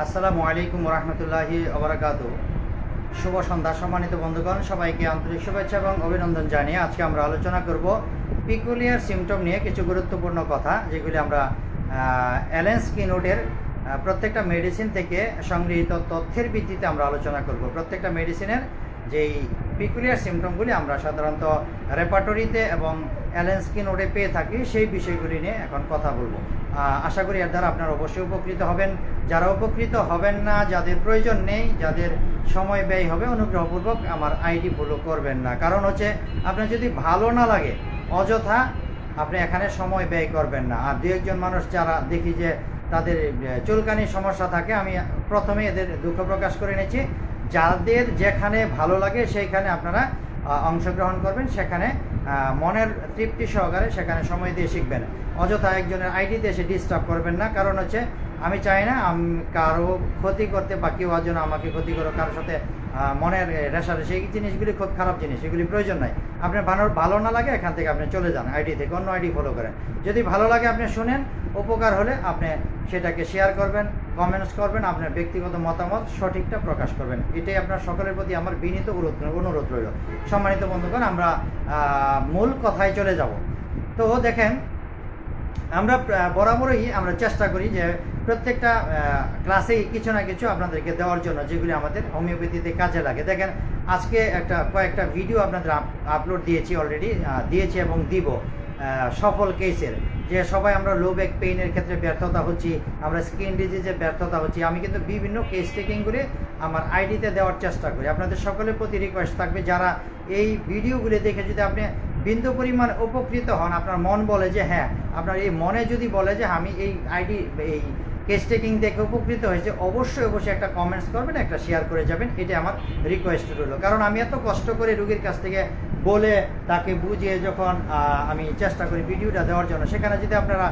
আসসালামু আলাইকুম রহমতুল্লাহি ওবারাকাতু। শুভ সন্ধ্যা সম্মানিত বন্ধুগণ, সবাইকে আন্তরিক শুভেচ্ছা এবং অভিনন্দন জানিয়ে আজকে আমরা আলোচনা করব পিকুলিয়ার সিমটম নিয়ে কিছু গুরুত্বপূর্ণ কথা, যেগুলি আমরা অ্যালেন স্কিনউডের প্রত্যেকটা মেডিসিন থেকে সংগৃহীত তথ্যের ভিত্তিতে আমরা আলোচনা করব। প্রত্যেকটা মেডিসিনের যেই পিকুলিয়ার সিমটমগুলি আমরা সাধারণত রেপার্টরিতে এবং অ্যালেন স্কিনউডে পেয়ে থাকি, সেই বিষয়গুলি নিয়ে এখন কথা বলবো। আশা করি এর দ্বারা আপনারা অবশ্যই উপকৃত হবেন। যারা উপকৃত হবেন না, যাদের প্রয়োজন নেই, যাদের সময় ব্যয় হবে, অনুগ্রহপূর্বক আমার আইডি ফলো করবেন না। কারণ হচ্ছে আপনার যদি ভালো না লাগে অযথা আপনি এখানে সময় ব্যয় করবেন না। আর দু একজন মানুষ যারা দেখি যে তাদের চুলকানির সমস্যা থাকে, আমি প্রথমে এদের দুঃখ প্রকাশ করে নিয়েছি। যাদের যেখানে ভালো লাগে সেইখানে আপনারা অংশগ্রহণ করবেন, সেখানে মনের তৃপ্তি সহকারে সেখানে সময় দিয়ে শিখবেন। অযথা একজনের আইডিতে এসে ডিস্টার্ব করবেন না। কারণ হচ্ছে আমি চাই না আমি কারো ক্ষতি করতে বা কেউ যেন আমাকে ক্ষতি করো, কারোর সাথে মনের রেশারেশি, এই জিনিসগুলি খুব খারাপ জিনিস, এগুলি প্রয়োজন নাই। আপনার ভালো না লাগে এখান থেকে আপনি চলে যান, আইডি থেকে অন্য আইডি ফলো করেন। যদি ভালো লাগে আপনি শুনেন, উপকার হলে আপনি সেটাকে শেয়ার করবেন, কমেন্টস করবেন, আপনার ব্যক্তিগত মতামত সঠিকটা প্রকাশ করবেন। এটাই আপনার সকলের প্রতি আমার বিনীত অনুরোধ রইল। সম্মানিত বন্ধুগণ, আমরা মূল কথায় চলে যাব। তো দেখেন, আমরা বরাবরই আমরা চেষ্টা করি যে প্রত্যেকটা ক্লাসেই কিছু না কিছু আপনাদেরকে দেওয়ার জন্য, যেগুলি আমাদের হোমিওপ্যাথিতে কাজে লাগে। দেখেন, আজকে কয়েকটা ভিডিও আপনাদের আপলোড দিয়েছি, অলরেডি দিয়েছি এবং দিব সফল কেসের, যে সবাই আমরা লো ব্যাক পেইনের ক্ষেত্রে ব্যর্থতা হচ্ছি, আমরা স্কিন ডিজিজে ব্যর্থতা হচ্ছি। আমি কিন্তু বিভিন্ন কেস টেকিংগুলি আমার আইডিতে দেওয়ার চেষ্টা করি। আপনাদের সকলের প্রতি রিকোয়েস্ট থাকবে, যারা এই ভিডিওগুলি দেখে যদি আপনি বিন্দু পরিমাণ উপকৃত হন, আপনার মন বলে যে হ্যাঁ, আপনার এই মনে যদি বলে যে আমি এই এই কেস টেকিং দেখে উপকৃত হয়েছে, অবশ্যই একটা কমেন্টস করবেন, একটা শেয়ার করে যাবেন। এটা আমার রিকোয়েস্ট রইল। কারণ আমি এত কষ্ট করে রুগীর কাছ থেকে বলে তাকে বুঝিয়ে যখন আমি চেষ্টা করি ভিডিওটা দেওয়ার জন্য, সেখানে যদি আপনারা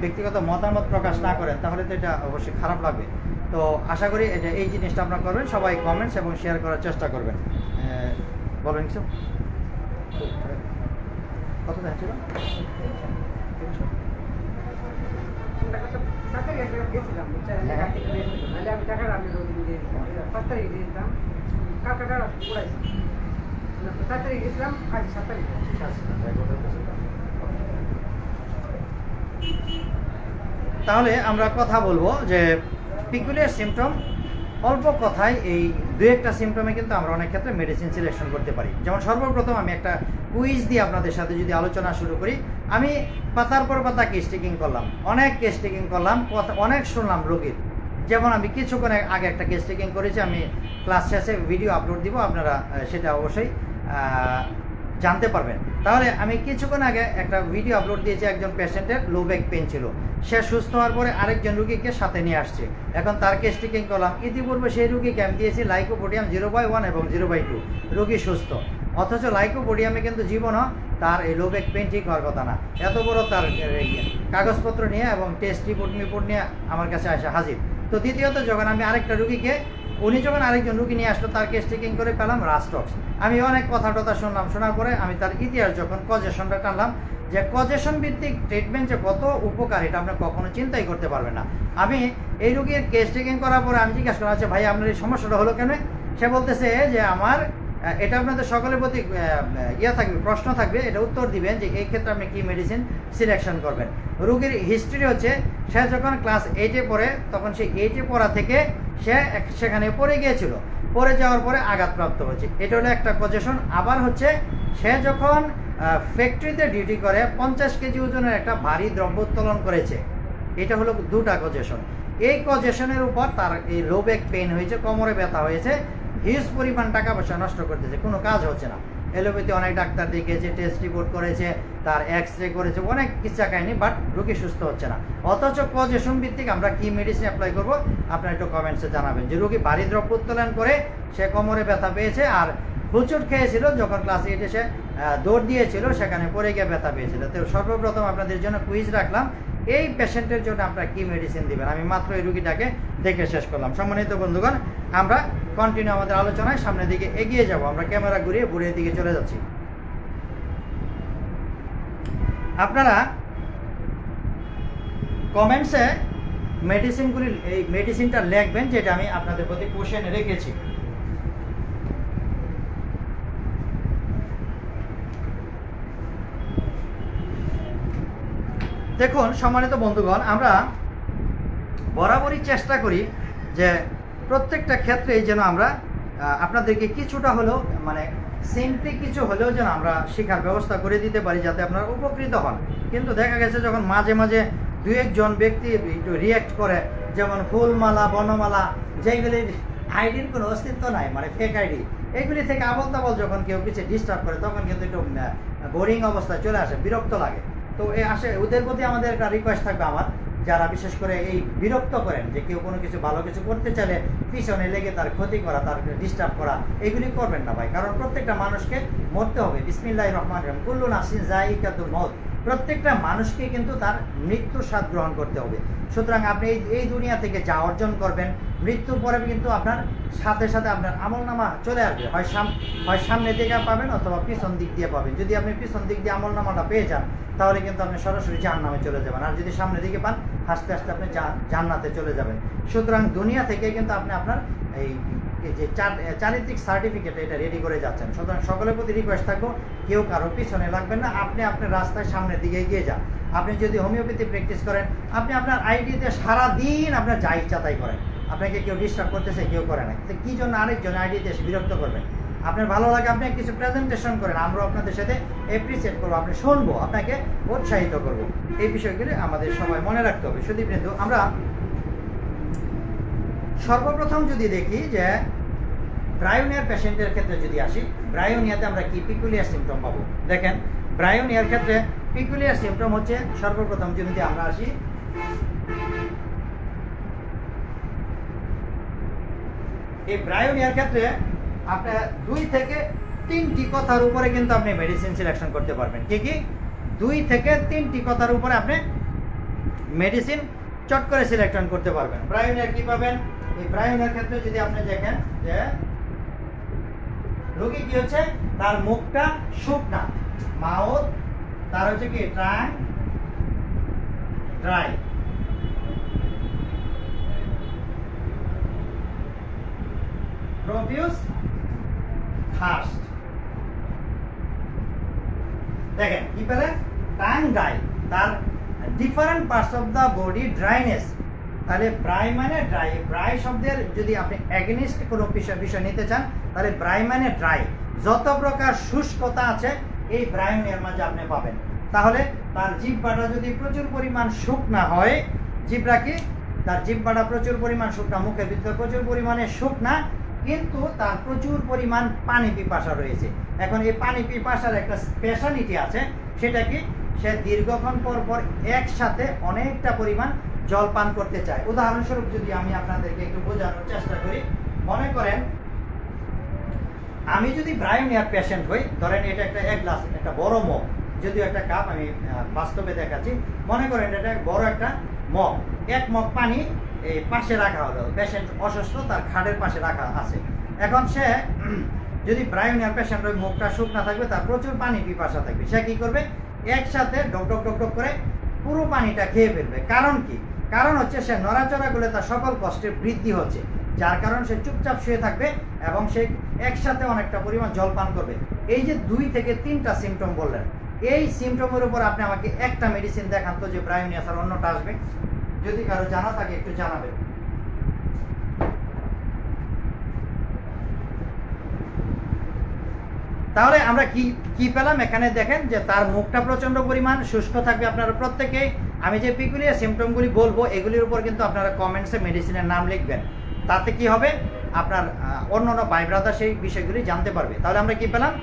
ব্যক্তিগত মতামত প্রকাশ না করেন, তাহলে তো এটা অবশ্যই খারাপ লাগবে। তো আশা করি এটা এই জিনিসটা আপনারা করবেন, সবাই কমেন্টস এবং শেয়ার করার চেষ্টা করবেন। বলবেন কিছু? কত ছিল? তাহলে আমরা কথা বলবো যে পিকুলিয়ার সিমটম, অল্প কথায় এই দু একটা সিমটমে কিন্তু আমরা অনেক ক্ষেত্রে মেডিসিন সিলেকশন করতে পারি। যেমন সর্বপ্রথম আমি একটা কুইজ দিয়ে আপনাদের সাথে যদি আলোচনা শুরু করি, আমি পাতার পর পাতা কেস টেকিং করলাম, অনেক কেস টেকিং করলাম, অনেক শুনলাম রোগীর। যেমন আমি কিছুক্ষণ আগে একটা কেস টেকিং করেছি, আমি ক্লাস শেষে ভিডিও আপলোড দিব, আপনারা সেটা অবশ্যই জানতে পারবেন। তাহলে আমি কিছুক্ষণ আগে একটা ভিডিও আপলোড দিয়েছি, একজন পেশেন্টের লো ব্যাক পেন ছিল, সে সুস্থ হওয়ার পরে আরেকজন রুগীকে সাথে নিয়ে আসছে, এখন তার কেস টেকিং করলাম। ইতিপূর্বে সেই রুগীকে আমি দিয়েছি লাইকোপোডিয়াম 0/1 এবং 0/2, রুগী সুস্থ। অথচ লাইকোপোডিয়ামে কিন্তু জীবনও তার এই লো ব্যাক পেন ঠিক হওয়ার কথা না। এত বড় তার কাগজপত্র নিয়ে এবং টেস্ট রিপোর্ট নিয়ে আমার কাছে আসে হাজির। তো দ্বিতীয়ত যখন আমি আরেকটা রুগীকে, উনি যখন আরেকজন রুগী নিয়ে আসলো, তার কেস টেকিং করে পেলাম রাস্টক্স। আমি অনেক কথা শুনলাম, শোনার পরে আমি তার ইতিহাস যখন কজেশনটা টানলাম, যে কজেশন ভিত্তিক ট্রিটমেন্ট যে কত উপকার, এটা আপনি কখনো চিন্তাই করতে পারবেন না। আমি এই রুগীর কেস টেকিং করার পরে আমি জিজ্ঞাসা করলাম, আচ্ছা ভাই, আপনার এই সমস্যাটা হলো কেন? সে বলতেছে যে আমার এটা আপনাদের সকলের প্রতি থাকবে, প্রশ্ন থাকবে, এটা উত্তর দিবেন যে এই ক্ষেত্রে আপনি কি মেডিসিন সিলেকশন করবেন। রুগীর হিস্ট্রি হচ্ছে, সে যখন ক্লাস 8-এ পড়ে, তখন সে 8-এ পড়া থেকে সে সেখানে পড়ে গিয়েছিল, পড়ে যাওয়ার পরে আঘাতপ্রাপ্ত হচ্ছে, এটা হলো একটা কজেশন। আবার হচ্ছে, সে যখন ফ্যাক্টরিতে ডিউটি করে 50 কেজি ওজনের একটা ভারী দ্রব্য উত্তোলন করেছে, এটা হলো দুটা কজেশন। এই কজেশনের উপর তার এই লো ব্যাক পেইন হয়েছে, কোমরে ব্যথা হয়েছে, হিউজ পরিমাণ টাকা পয়সা নষ্ট করতেছে, কোনো কাজ হচ্ছে না। এলোপ্যাথি অনেক ডাক্তার দেখিয়েছে, টেস্ট রিপোর্ট করেছে, তার এক্স-রে করেছে, অনেক কিচ্ছা কাহিনি, বাট রোগী সুস্থ হচ্ছে না। অথচ কজেশন ভিত্তিক আমরা কি মেডিসিন অ্যাপ্লাই করব, আপনারা একটু কমেন্টসে জানাবেন। যে রোগী ভারী দ্রব্য উত্তোলন করে সে কোমরে ব্যথা পেয়েছে, আর হুচুট খেয়েছিল যখন ক্লাস 8-এ সে দৌড় দিয়েছিল, সেখানে পড়ে গিয়ে ব্যথা পেয়েছিল। তো সর্বপ্রথম আপনাদের জন্য কুইজ রাখলাম, এই পেশেন্টের জন্য আপনারা কি মেডিসিন দিবেন। আমি মাত্র এই রুগীটাকে দেখে শেষ করলাম। সম্মানিত বন্ধুগণ, আমরা কন্টিনিউ আমাদের আলোচনায় সামনের দিকে এগিয়ে যাব। আমরা ক্যামেরা ঘুরিয়ে বুড়ির দিকে চলে যাচ্ছি। আপনারা কমেন্টসে মেডিসিনগুলি, এই মেডিসিনটা লিখবেন যেটা আমি আপনাদের প্রতি কোশ্চেনে রেখেছি। দেখুন সম্মানিত বন্ধুগণ, আমরা বরাবরই চেষ্টা করি যে প্রত্যেকটা ক্ষেত্রেই যেন আমরা আপনাদেরকে কিছুটা হলেও মানে সিম্পলি কিছু হলেও যেন আমরা শেখার ব্যবস্থা করে দিতে পারি যাতে আপনারা উপকৃত হন। কিন্তু দেখা গেছে যখন মাঝে মাঝে দু একজন ব্যক্তি একটু রিয়্যাক্ট করে, যেমন ফুলমালা, বনমালা, যেগুলির আইডির কোনো অস্তিত্ব নাই, মানে ফেক আইডি, এগুলি থেকে আবল তাবল যখন কেউ কিছু ডিস্টার্ব করে তখন কিন্তু একটু বোরিং অবস্থায় চলে আসে, বিরক্ত লাগে। তো ওদের প্রতি আমাদের একটা রিকোয়েস্ট থাকবে আমার, যারা বিশেষ করে এই বিরক্ত করেন যে কেউ কোনো কিছু ভালো কিছু করতে চাইলে পিছনে লেগে তার ক্ষতি করা, তার ডিস্টার্ব করা, এগুলি করবেন না ভাই। কারণ প্রত্যেকটা মানুষকে মরতে হবে। বিসমিল্লাহির রহমানির রহিম, কুল্লু নাফসিন যায়িকাতুল মউত, প্রত্যেকটা মানুষকে কিন্তু তার মৃত্যুর স্বাদ গ্রহণ করতে হবে। সুতরাং আপনি এই দুনিয়া থেকে যা অর্জন করবেন, মৃত্যুর পরে কিন্তু আপনার সাথে সাথে আপনার আমলনামা চলে আসবে। হয় সামনে দিকে পাবেন অথবা পিছন দিক দিয়ে পাবেন। যদি আপনি পিছন দিক দিয়ে আমলনামাটা পেয়ে যান তাহলে কিন্তু আপনি সরাসরি জাহান্নামে চলে যাবেন, আর যদি সামনের দিকে পান আস্তে আস্তে আপনি জান্নাতে চলে যাবেন। সুতরাং দুনিয়া থেকে কিন্তু আপনি আপনার এই যে চারিত্রিক সার্টিফিকেট এটা রেডি করে যাচ্ছেন। সুতরাং সকলের প্রতি রিকোয়েস্ট থাকবো, কেউ কারো পিছনে লাগবেন না, আপনি আপনার রাস্তায় সামনের দিকে এগিয়ে যান। আপনি যদি হোমিওপ্যাথি প্র্যাকটিস করেন, আপনি আপনার আইডিতে সারাদিন আপনার যা ইচ্ছা তাই করেন, আপনাকে কেউ ডিস্টার্ব করতেছে, কেউ করে না। কি জন্য আরেকজন আইডিতে এসে বিরক্ত করবেন? আপনার ভালো লাগে আপনি কিছু প্রেজেন্টেশন করেন, আমরা আপনাদের সাথে অ্যাপ্রিসিয়েট করবো, আপনি শুনবো, আপনাকে উৎসাহিত করব। এই বিষয়গুলি আমাদের সবাই মনে রাখতে হবে। শুধু কিন্তু আমরা সর্বপ্রথম যদি দেখি যে ব্রায়োনিয়ার পেশেন্টের ক্ষেত্রে যদি আসি, ব্রায়োনিয়াতে আমরা কি পিকুলিয়ার সিমটম পাবো। দেখেন ব্রায়োনিয়ার ক্ষেত্রে পিকুলিয়ার সিমটম হচ্ছে, সর্বপ্রথম যদি আমরা আসি, এই ব্রায়োনিয়ার ক্ষেত্রে আপনার 2 থেকে 3টি কথার উপরে কিন্তু আপনি মেডিসিন সিলেকশন করতে পারবেন। কি 2 থেকে 3টি কথার উপরে আপনি মেডিসিন চট করে সিলেকশন করতে পারবেন। ব্রায়োনিয়ার কি পাবেন? এই ব্রায়োনিয়ার ক্ষেত্রে যদি আপনি দেখেন যে রোগী কি হচ্ছে, তার মুখটা শুকনা, মাউথ তার হচ্ছে কি ড্রাই, প্রফিউজ থার্স্ট। দেখেন কি পেলেন, টাং ড্রাই, তার different parts of the body dryness. তাহলে ব্রাই মানে ড্রাই, ব্রাই শব্দের যদি আপনি এগেনিস্ট কোনো বিষয় নিতে চান তাহলে ব্রাই মানে ড্রাই, যত প্রকার শুষ্কতা আছে এই ব্রায়োনিয়ার মাঝে আপনি পাবেন। তাহলে তার জিহ্বাটা যদি প্রচুর পরিমাণ শুকনা হয়, তার জিহ্বাটা প্রচুর পরিমাণ শুকনা, মুখের ভিতরে প্রচুর পরিমাণে শুকনা, কিন্তু তার প্রচুর পরিমাণ পানি পিপাসা রয়েছে। এখন এই পানি পিপাসার একটা স্পেশালিটি আছে, সেটা কি, সে দীর্ঘক্ষণ পর পর একসাথে অনেকটা পরিমাণ জল পান করতে চায়। উদাহরণস্বরূপ যদি আমি আপনাদেরকে একটু বোঝানোর চেষ্টা করি, মনে করেন আমি যদি ব্রায়োনিয়ার পেশেন্ট হই, ধরেন এটা একটা 1 গ্লাস, একটা বড় মগ, যদিও একটা কাপ, আমি বাস্তবে দেখাচ্ছি। মনে করেন এটা বড় একটা মগ, 1 মগ পানি এই পাশে রাখা হলো, পেশেন্ট অসুস্থ, তার খাটের পাশে রাখা আছে। এখন সে যদি ব্রায়োনিয়ার পেশেন্ট ওই মুখটা শুকনা থাকবে, তার প্রচুর পানি পিপাসা থাকবে, সে কি করবে, একসাথে ডক ডক ডক ডক করে পুরো পানিটা খেয়ে ফেলবে। কারণ কি? কারণ হচ্ছে সে নড়াচড়া করলে তার সকল কষ্টের বৃদ্ধি হচ্ছে, যার কারণে সে চুপচাপ শুয়ে থাকবে এবং সে একসাথে অনেকটা পরিমাণ জল পান করবে। এই যে 2 থেকে 3টা সিমটম বললেন, এই সিমটমের উপর আপনি আমাকে একটা মেডিসিন দেখান তো যে ব্রায়োনিয়া ছাড়া অন্যটা আসবে। যদি কারো জানা থাকে একটু জানাবেন। তাহলে আমরা কি পেলাম এখানে? দেখেন যে তার মুখটা প্রচন্ড পরিমাণ শুষ্ক থাকবে। আপনারা প্রত্যেকেই আমি যে পিকুলিয়ার সিমটমগুলি বলবো এগুলির উপর কিন্তু আপনারা কমেন্টসে মেডিসিনের নাম লিখবেন। তাতে কি হবে, আপনার অন্য ভাই ব্রাদার সেই বিষয়গুলি জানতে পারবে। তাহলে আমরা কি পেলাম,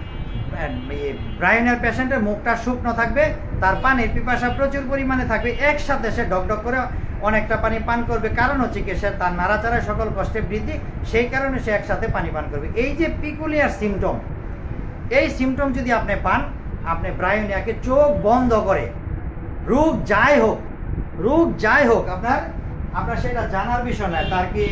ব্রায়োনিয়ার পেশেন্টের মুখটা শুকনো থাকবে, তার পানির পিপাসা প্রচুর পরিমাণে থাকবে, একসাথে সে ডক ডক করে অনেকটা পানি পান করবে। কারণ হচ্ছে কি, সে তার নাড়াচাড়ায় সকল কষ্টে বৃদ্ধি, সেই কারণে সে একসাথে পানি পান করবে। এই যে পিকুলিয়ার সিমটম, এই সিমটম যদি আপনি পান, আপনি ব্রায়োনিয়াকে চোখ বন্ধ করে রোগ যাই হোক আপনার সেটা জানার বিষয় নয়। তার কি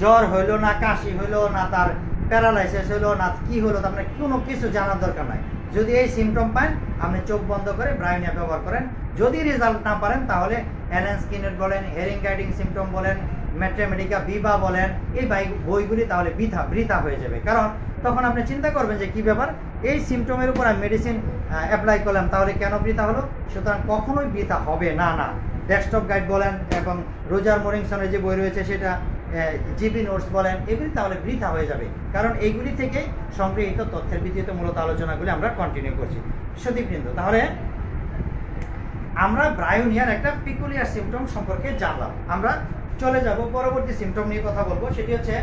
জ্বর হইলো না, কাশি হইলো না, তার প্যারালাইসিস হইলো না, কি হলো, আপনার কোনো কিছু জানার দরকার নাই। যদি এই সিমটম পান, আপনি চোখ বন্ধ করে ব্রায়োনিয়া ব্যবহার করেন। যদি রেজাল্ট না পারেন তাহলে অ্যালেন স্কিনেট বলেন, হেরিং গাইডিং সিমটম বলেন, ম্যাথমেটিকা ভিভা বলেন, এই বইগুলি তাহলে বৃথা হয়ে যাবে। কারণ তখন আপনি চিন্তা করবেন যে কি ব্যাপার, এই সিমটমের উপর আমি মেডিসিন অ্যাপ্লাই করলাম, তাহলে কেন বৃথা হলো? সুতরাং কখনোই বৃথা হবে না। ডেস্কটপ গাইড বলেন এবং রোজার মরিংসনের যে বই রয়েছে সেটা, জিবি নোটস বলেন, এগুলি তাহলে বৃথা হয়ে যাবে। কারণ এইগুলি থেকে সংগৃহীত তথ্যের ভিত্তিতে মূলত আলোচনাগুলি আমরা কন্টিনিউ করছি। সুদীপবৃন্দ, তাহলে আমরা ব্রায়োনিয়ার একটা পিকুলিয়ার সিমটম সম্পর্কে জানলাম। আমরা চলে যাব পরবর্তী সিমটম নিয়ে কথা বলবো, সেটি হচ্ছে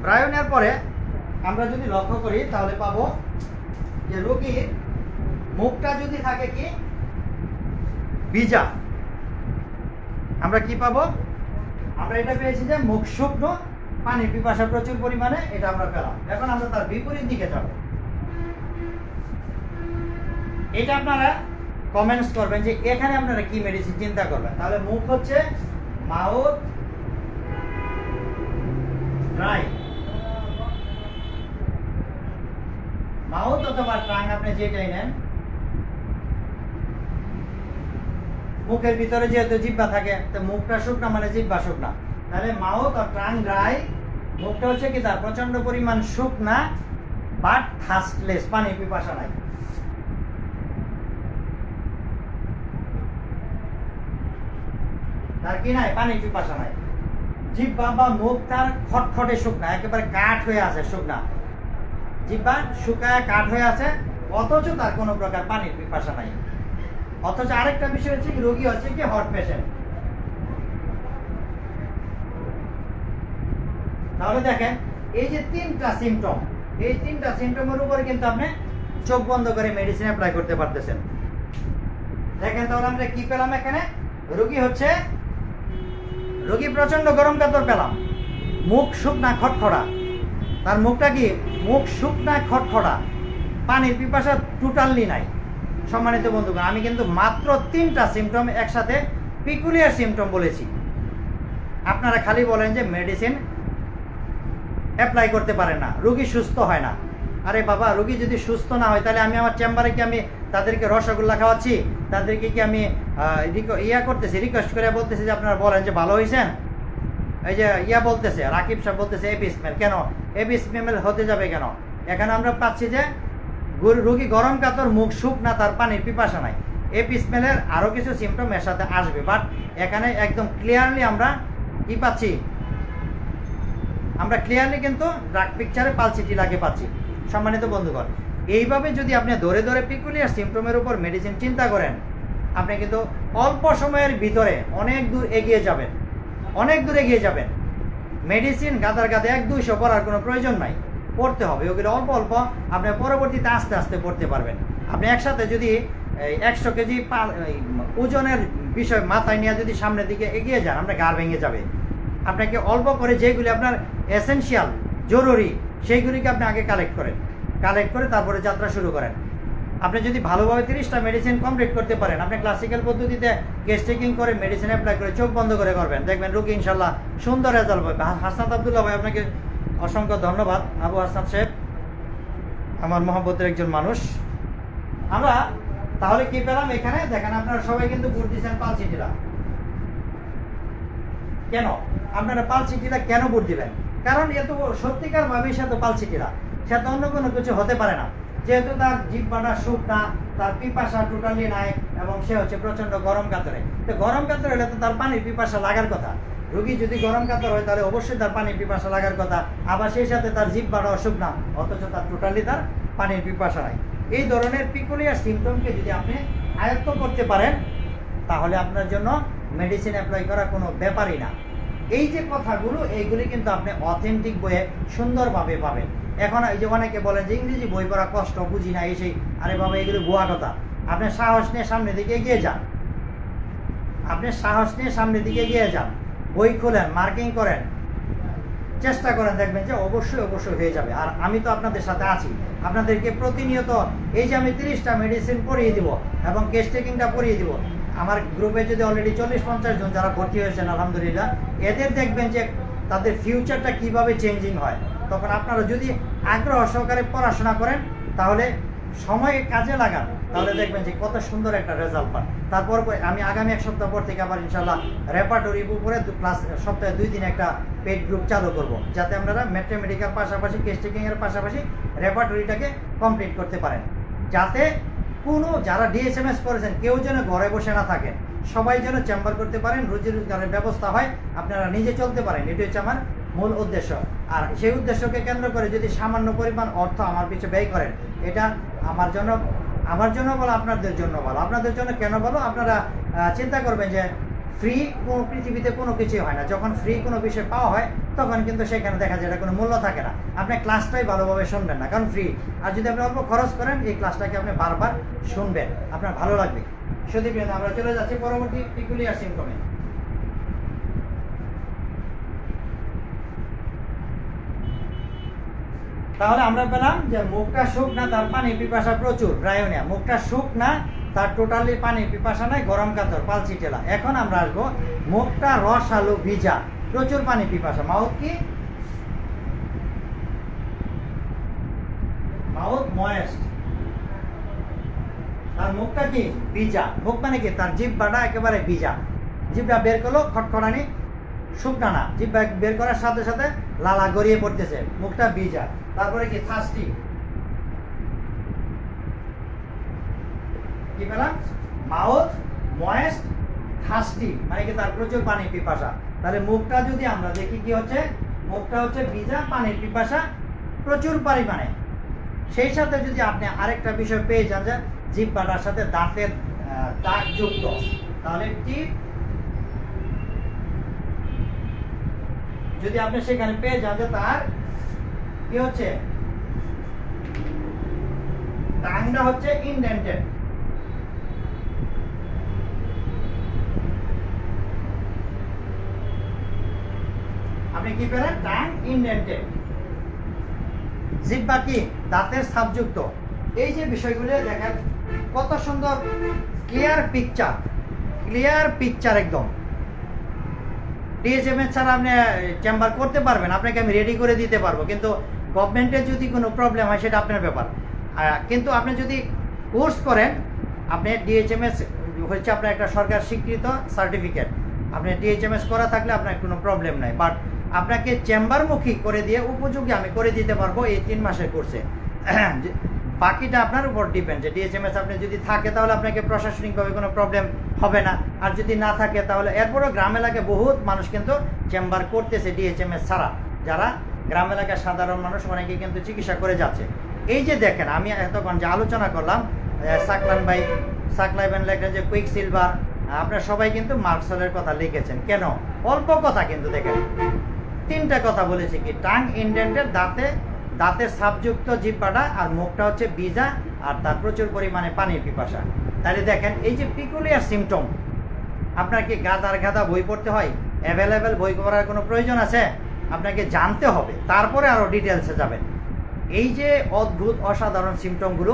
ব্রায়োনিয়ার পরে আমরা যদি লক্ষ্য করি তাহলে পাবো যে রোগীর মুখটা যদি থাকে কি ভিজা, আমরা কি পাবো? আমরা এটা পেয়েছি যে মুখ শুকনো, পানির পিপাসা প্রচুর পরিমাণে, এটা আমরা পেলাম। এখন আমরা তার বিপরীত দিকে যাব। এটা আপনারা কমেন্টস করবেন যে এখানে আপনারা কি মেডিসিন চিন্তা করবেন। তাহলে মুখ হচ্ছে মাউথ ড্রাই, মাউথ অথবা ট্রাং আপনি যেটাই নেন, মুখের ভিতরে যেহেতু জিহ্বা থাকে, তো মুখটা শুকনা মানে জিহ্বা শুকনা, তাহলে মাউথ আর ট্রাং ড্রাই। মুখটা হচ্ছে কি তার প্রচন্ড পরিমাণ শুকনা, বাট থার্স্টলেস, পানির পিপাসা নাই। তার কি নাই? পানির পিপাসা নাই। জিহ্বা বা মুখ তার খটখটে শুকনা, একেবারে কাঠ হয়ে আছে, শুকনা জিহ্বা শুকায় কাঠ হয়ে আছে, অথচ তার কোনো প্রকার পানির পিপাসা নাই। অথচ আরেকটা বিষয় হচ্ছে কি, রোগী হচ্ছে কি হট পেশেন্ট। তাহলে দেখেন এই যে তিনটা সিমটম, এই তিনটা সিমটমের উপরে কিন্তু আপনি চোখ বন্ধ করে মেডিসিন অ্যাপ্লাই করতে পারতেছেন। দেখেন তাহলে আমরা কি পেলাম এখানে? রোগী প্রচন্ড গরম কাতর পেলাম, মুখ শুকনা খটখড়া। তার মুখটা কি? মুখ শুকনা খটখড়া, পানির পিপাসা টোটালি নাই। সম্মানিত বন্ধুগণ, আমি কিন্তু মাত্র তিনটা সিমটম একসাথে পিকুলিয়ার সিমটম বলেছি। আপনারা খালি বলেন যে মেডিসিন অ্যাপ্লাই করতে পারেন না, রোগী সুস্থ হয় না। আরে বাবা, রোগী যদি সুস্থ না হয় তাহলে আমি আমার চেম্বারে কি আমি তাদেরকে রসগোল্লা খাওয়াচ্ছি, তাদেরকে কি আমি রিকোয়েস্ট করে বলতেছি যে আপনারা বলেন যে ভালো হয়েছেন? এই যে বলতেছে রাকিব সাহেব বলতেছে এপিসমেল, কেন এপিসমেল হতে যাবে কেন? এখানে আমরা পাচ্ছি যে রোগী গরম কাতর, মুখ শুকনা, তার পানির পিপাসা নাই। এপিসমেলের আরও কিছু সিমটম এর সাথে আসবে, বাট এখানে একদম ক্লিয়ারলি আমরা কি পাচ্ছি? আমরা ক্লিয়ারলি কিন্তু ড্রাগ পিকচারে পালসিটিলাকে পাচ্ছি। সম্মানিত বন্ধুগণ, এইভাবে যদি আপনি ধরে ধরে পিকুলিয়ার সিমটমের উপর মেডিসিন চিন্তা করেন, আপনি কিন্তু অল্প সময়ের ভিতরে অনেক দূর এগিয়ে যাবেন। মেডিসিন গাদার গাদে 1-200 পড়ার কোনো প্রয়োজন নাই, পড়তে হবে ওগুলো অল্প অল্প, আপনি পরবর্তীতে আস্তে আস্তে পড়তে পারবেন। আপনি একসাথে যদি 100 কেজি ওজনের বিষয় মাথায় নিয়ে যদি সামনের দিকে এগিয়ে যান, আপনার গা ভেঙে যাবে। আপনাকে অল্প করে যেগুলি আপনার এসেনশিয়াল, জরুরি, সেইগুলিকে আপনি আগে কালেক্ট করে তারপরে যাত্রা শুরু করেন। আপনি যদি ভালোভাবে 30টা মেডিসিন কমপ্লিট করতে পারেন, আপনি ক্লাসিক্যাল পদ্ধতিতে কেস টেকিং করে মেডিসিন অ্যাপ্লাই করে চোখ বন্ধ করে করবেন, দেখবেন রোগী ইনশাল্লাহ সুন্দর রেজাল্ট পাবে। হাসনাত আব্দুল্লাহ ভাই, আপনাকে অসংখ্য ধন্যবাদ। আবু হাসনাত সাহেব আমার মহব্বতের একজন মানুষ। আমরা তাহলে কি পেলাম এখানে? দেখেন আপনারা সবাই কিন্তু ভোট দিচ্ছেন পালসিটিলা। কেন আপনারা পালসিটিলা কেন ভোট দিবেন? কারণ এত সত্যিকার ভাবে সে তো পালসিটিলা, সে তো অন্য কোনো কিছু হতে পারে না। যেহেতু তার জিহ্বাটা শুকনা, তার পিপাসা টোটালি নাই, এবং সে হচ্ছে প্রচন্ড গরম কাতরে। তো গরম কাতর হলে তো তার পানির পিপাসা লাগার কথা। রোগী যদি গরম কাতর হয় তাহলে অবশ্যই তার পানির পিপাসা লাগার কথা। আবার সেই সাথে তার জিহ্বাটাও শুকনা, অথচ তার টোটালি তার পানির পিপাসা নাই। এই ধরনের পিকুলিয়ার সিমটমকে যদি আপনি আয়ত্ত করতে পারেন, তাহলে আপনার জন্য মেডিসিন অ্যাপ্লাই করা কোনো ব্যাপারই না। এই যে কথাগুলো, এইগুলি কিন্তু আপনি অথেন্টিক বইয়ে সুন্দরভাবে পাবেন। এখন এই যে অনেকে বলেন যে ইংরেজি বই পড়া কষ্ট, বুঝি না, এই সেই। আরে বাবা, এগুলো ভুয়া কথা। আপনি সাহস নিয়ে সামনের দিকে এগিয়ে যান, বই খোলেন, মার্কিং করেন, চেষ্টা করেন, দেখবেন যে অবশ্যই হয়ে যাবে। আর আমি তো আপনাদের সাথে আছি, আপনাদেরকে প্রতিনিয়ত এই যে আমি 30টা মেডিসিন পড়িয়ে দিব এবং কেস টেকিংটা পড়িয়ে দিব। আমার গ্রুপে যদি অলরেডি 40-50 জন যারা ভর্তি হয়েছেন, আলহামদুলিল্লাহ, এদের দেখবেন যে তাদের ফিউচারটা কিভাবে চেঞ্জিং হয়। তখন আপনারা যদি আগ্রহ সহকারে পড়াশোনা করেন, তাহলে সময় কাজে লাগান, তাহলে দেখবেন যে কত সুন্দর একটা রেজাল্ট পান। তারপর আমি আগামী 1 সপ্তাহ পর থেকে আবার ইনশাল্লাহ রেপার্টরির উপরে ক্লাস সপ্তাহে 2 দিন একটা পেইড গ্রুপ চালু করব, যাতে আপনারা ম্যাথমেটিক্যাল পাশাপাশি কেস টেকিংয়ের পাশাপাশি রেপার্টরিটাকে কমপ্লিট করতে পারেন, যাতে কোনো যারা ডিএসএমএস করেছেন কেউ যেন ঘরে বসে না থাকেন, সবাই যেন চেম্বার করতে পারেন, রুজি রোজগারের ব্যবস্থা হয়, আপনারা নিজে চলতে পারেন। এটি হচ্ছে আমার মূল উদ্দেশ্য। আর সেই উদ্দেশ্যকে কেন্দ্র করে যদি সামান্য পরিমাণ অর্থ আমার পিছনে ব্যয় করেন, এটা আমার জন্য বলো, আপনাদের জন্য বলো। আপনাদের জন্য কেন বলো, আপনারা চিন্তা করবেন যে ফ্রি কোনো পৃথিবীতে কোনো কিছুই হয় না। যখন ফ্রি কোনো বিষয় পাওয়া হয় তখন কিন্তু সেখানে দেখা যায় এটা কোনো মূল্য থাকে না। আপনি ক্লাসটাই ভালোভাবে শুনবেন না, কারণ ফ্রি। আর যদি আপনি অল্প খরচ করেন, এই ক্লাসটাকে আপনি বারবার শুনবেন, আপনার ভালো লাগবে। সুদীপ্রিয়, আমরা চলে যাচ্ছি পরবর্তী পিকুলিয়ার সিম্পটমে। তাহলে আমরা পেলাম যে মুখটা শুকনা, তার পানির পিপাসা প্রচুর, ব্রায়োনিয়া। মুখটা শুকনা, তার টোটালি পানির পিপাসা নাই, গরম কাতর, পালচিটেলা। এখন আমরা আসবো মুখটা রসালো, ভিজা, প্রচুর পানি পিপাসা। মাউথ কি? মাউথ ময়েস্ট, তার মুখটা কি? ভিজা। মুখ মানে কি? তার জিহ্বাটা একেবারে ভিজা। জিহ্বা বের করলো, খটখটানি, শুকনা না, জিহ্বা বের করার সাথে সাথে লালা গড়িয়ে পড়তেছে, মুখটা ভিজা। তারপরে কি? থার্স্টি। কি পেলাম? মাউথ ময়েস্ট, থার্স্টি, মানে কি তার প্রচুর পানির পিপাসা। তাহলে মুখটা যদি আমরা দেখি কি হচ্ছে, মুখটা হচ্ছে ভিজা, পানির পিপাসা প্রচুর পরিমাণে। সেই সাথে যদি আপনি আরেকটা বিষয় পেয়ে যান যে জিহ্বাটার সাথে দাঁতের দাগ যুক্ত, তাহলে টিপ যদি আপনি সেখানে পেয়ে যান যে তার কি হচ্ছে, টাংটা হচ্ছে ইনডেন্টেড। আপনি কি পেলেন? Tongue indented. জিহ্বা কি? দাঁতের ছাপযুক্ত। এই যে বিষয়গুলো দেখেন কত সুন্দর ক্লিয়ার পিকচার একদম। ডিএসএমএস ছাড়া আপনি চেম্বার করতে পারবেন, আপনাকে আমি রেডি করে দিতে পারবো, কিন্তু গভর্নমেন্টের যদি কোনো প্রবলেম হয় সেটা আপনার ব্যাপার। কিন্তু আপনি যদি কোর্স করেন, আপনি ডিএইচএমএস হচ্ছে আপনার একটা সরকার স্বীকৃত সার্টিফিকেট, আপনি ডিএইচএমএস করা থাকলে আপনার কোনো প্রবলেম নাই। বাট আপনাকে চেম্বারমুখী করে দিয়ে উপযোগী আমি করে দিতে পারবো এই 3 মাসের কোর্সে। বাকিটা আপনার উপর ডিপেন্ড, যে ডিএইচএমএস আপনি যদি থাকে তাহলে আপনাকে প্রশাসনিকভাবে কোনো প্রবলেম হবে না, আর যদি না থাকে তাহলে। এরপরও গ্রাম এলাকায় বহুত মানুষ কিন্তু চেম্বার করতেছে ডিএইচএমএস ছাড়া, যারা গ্রাম এলাকার সাধারণ মানুষ অনেকে কিন্তু চিকিৎসা করে যাচ্ছে। এই যে দেখেন আমি এতক্ষণ যে আলোচনা করলাম, সাকলাইবেন লেখেন যে কুইক সিলভার, আপনারা সবাই কিন্তু মার্কসেলের কথা লিখেছেন। কেন? অল্প কথা কিন্তু দেখেন 3টা কথা বলেছি, কি? টাং ইনডেন্টেড, দাঁতের ছাপযুক্ত জিহ্বাটা, আর মুখটা হচ্ছে ভিজা, আর তার প্রচুর পরিমাণে পানির পিপাসা। তাহলে দেখেন এই যে পিকুলিয়ার সিমটম, আপনার কি গাদা বই পড়তে হয়? অ্যাভেলেবেল বই পড়ার কোনো প্রয়োজন আছে? আপনাকে জানতে হবে, তারপরে আরও ডিটেলসে যাবেন। এই যে অদ্ভুত অসাধারণ সিমটমগুলো,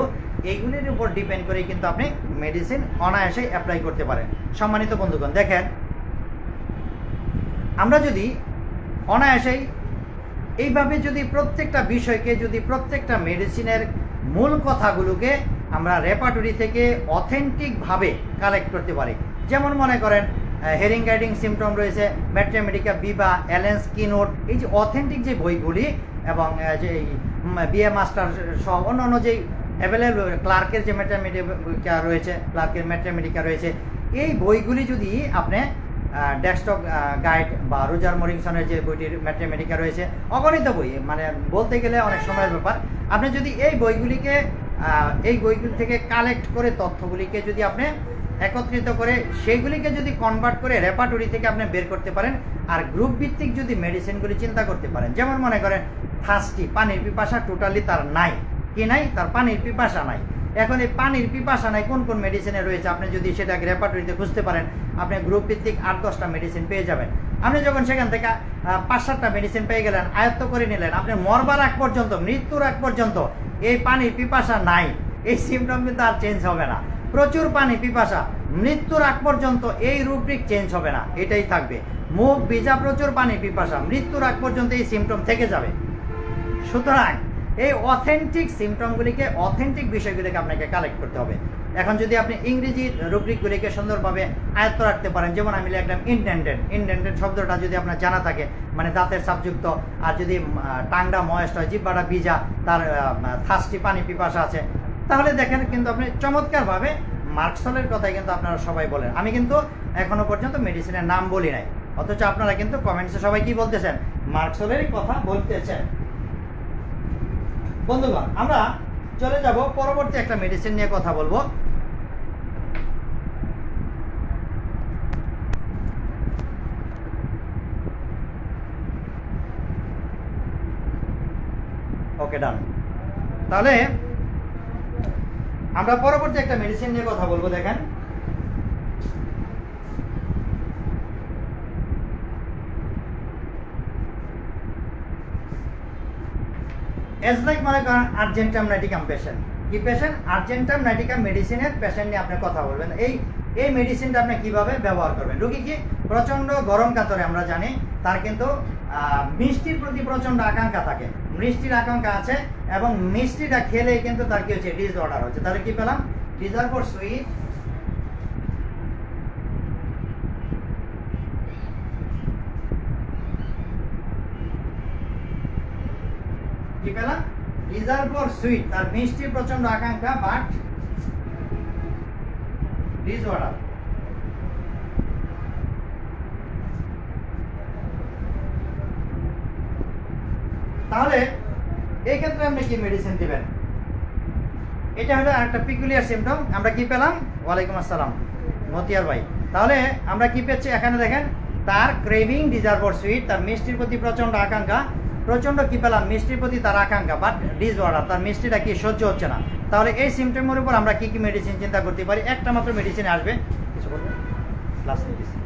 এইগুলির উপর ডিপেন্ড করে কিন্তু আপনি মেডিসিন অনায়াসেই অ্যাপ্লাই করতে পারেন। সম্মানিত বন্ধুগণ, দেখেন আমরা যদি অনায়াসেই এইভাবে যদি প্রত্যেকটা বিষয়কে, যদি প্রত্যেকটা মেডিসিনের মূল কথাগুলোকে আমরা রেপার্টরি থেকে অথেন্টিকভাবে কালেক্ট করতে পারি, যেমন মনে করেন হেরিং গাইডিং সিমটম রয়েছে, ম্যাথমেটিকা, বিবা, অ্যালেন্স, কিনোট, এই যে অথেন্টিক যে বইগুলি, এবং যে বিএ মাস্টার সহ অন্যান্য যেই অ্যাভেলেবল ক্লার্কের যে ম্যাথমেটিকা রয়েছে, ক্লার্কের ম্যাথমেটিকা রয়েছে, এই বইগুলি যদি আপনি ডেস্কটপ গাইড বা রোজার মরিংসনের যে বইটির ম্যাথমেটিকা রয়েছে, অগণিত বই, মানে বলতে গেলে অনেক সময়ের ব্যাপার। আপনি যদি এই বইগুলি থেকে কালেক্ট করে তথ্যগুলিকে যদি আপনি একত্রিত করে সেইগুলিকে যদি কনভার্ট করে রেপার্টরি থেকে আপনি বের করতে পারেন, আর গ্রুপ ভিত্তিক যদি মেডিসিনগুলি চিন্তা করতে পারেন, যেমন মনে করেন থার্স্টি, পানির পিপাসা টোটালি তার নাই, কি নাই? তার পানির পিপাসা নাই। এখন এই পানির পিপাসা নাই কোন কোন মেডিসিনে রয়েছে, আপনি যদি সেটাকে রেপার্টরিতে খুঁজতে পারেন, আপনি গ্রুপ ভিত্তিক 8-10টা মেডিসিন পেয়ে যাবেন। আপনি যখন সেখান থেকে 5-7টা মেডিসিন পেয়ে গেলেন, আয়ত্ত করে নিলেন, আপনি মরবার আগ পর্যন্ত, মৃত্যুর আগ পর্যন্ত এই পানির পিপাসা নাই, এই সিমটম কিন্তু আর চেঞ্জ হবে না। প্রচুর পানি পিপাসা, মৃত্যুর আগ পর্যন্ত এই রুব্রিক চেঞ্জ হবে না, এটাই থাকবে। মুখ ভিজা, প্রচুর পানি পিপাসা, মৃত্যুর আগ পর্যন্ত এই সিমটম থেকে যাবে। সুতরাং এই অথেন্টিক সিমটমগুলিকে, অথেন্টিক বিষয়গুলিকে আপনাকে কালেক্ট করতে হবে। এখন যদি আপনি ইংরেজি রুব্রিকগুলিকে সুন্দরভাবে আয়ত্ত রাখতে পারেন, যেমন আমি লিখলাম ইনডেন্টেড শব্দটা যদি আপনার জানা থাকে, মানে দাঁতের সাবযুক্ত, আর যদি টাংটা ময়েস্ট হয়, জিহ্বাটা ভিজা, তার থার্স্টি পানি পিপাসা আছে, তাহলে দেখেন কিন্তু আপনি চমৎকারভাবে মার্কসলের কথাই কিন্তু আপনারা সবাই বলেন। আমি কিন্তু এখনো পর্যন্ত মেডিসিনের নাম বলি নাই, অথচ আপনারা কিন্তু কমেন্টসে সবাই কি বলতেছেন, মার্কসলেরই কথা বলতেছেন। বন্ধুগণ, আমরা চলে যাব পরবর্তী একটা মেডিসিন নিয়ে কথা বলবো। ওকে, ডান। তাহলে আমরা পরবর্তী একটা মেডিসিন নিয়ে কথা বলবো। দেখেন, মনে করেন আর্জেন্টাম নাইটিকাম পেশেন্ট। কি পেশেন্ট? আর্জেন্টাম নাইটিকাম মেডিসিনের পেশেন্ট নিয়ে আপনি কথা বলবেন। এই মেডিসিনটা আপনি কিভাবে ব্যবহার করবেন? রোগী কি প্রচন্ড গরম কাতরে, আমরা জানি তার কিন্তু মিষ্টির প্রতি প্রচন্ড আকাঙ্ক্ষা থাকে, মিষ্টির আকাঙ্ক্ষা আছে, এবং মিষ্টিটা খেলেই কিন্তু তার কি হচ্ছে, ডিসঅর্ডার হচ্ছে। তাহলে কি পেলাম? ডিজায়ার ফর সুইট, কি পেলাম? ডিজায়ার ফর সুইট, তার মিষ্টির প্রচন্ড আকাঙ্ক্ষা, বাট ডিসঅর্ডার। তাহলে এই ক্ষেত্রে আপনি কি মেডিসিন দিবেন? এটা হলো আরেকটা পিকুলিয়ার সিমটম। আমরা কি পেলাম? ওয়ালাইকুম আসসালাম মতিয়ার ভাই। তাহলে আমরা কি পেয়েছি এখানে? দেখেন, তার ক্রেভিং ডিজায়ার ফর সুইট, তার মিষ্টির প্রতি প্রচন্ড আকাঙ্ক্ষা, প্রচন্ড কি পেলাম? মিষ্টির প্রতি তার আকাঙ্ক্ষা, বাট ডিসঅর্ডার, তার মিষ্টিটা কি সহ্য হচ্ছে না। তাহলে এই সিমটমের উপর আমরা কি কি মেডিসিন চিন্তা করতে পারি? একটা মাত্র মেডিসিন আসবে। কিছু বলবে? ক্লাস নিতেছি।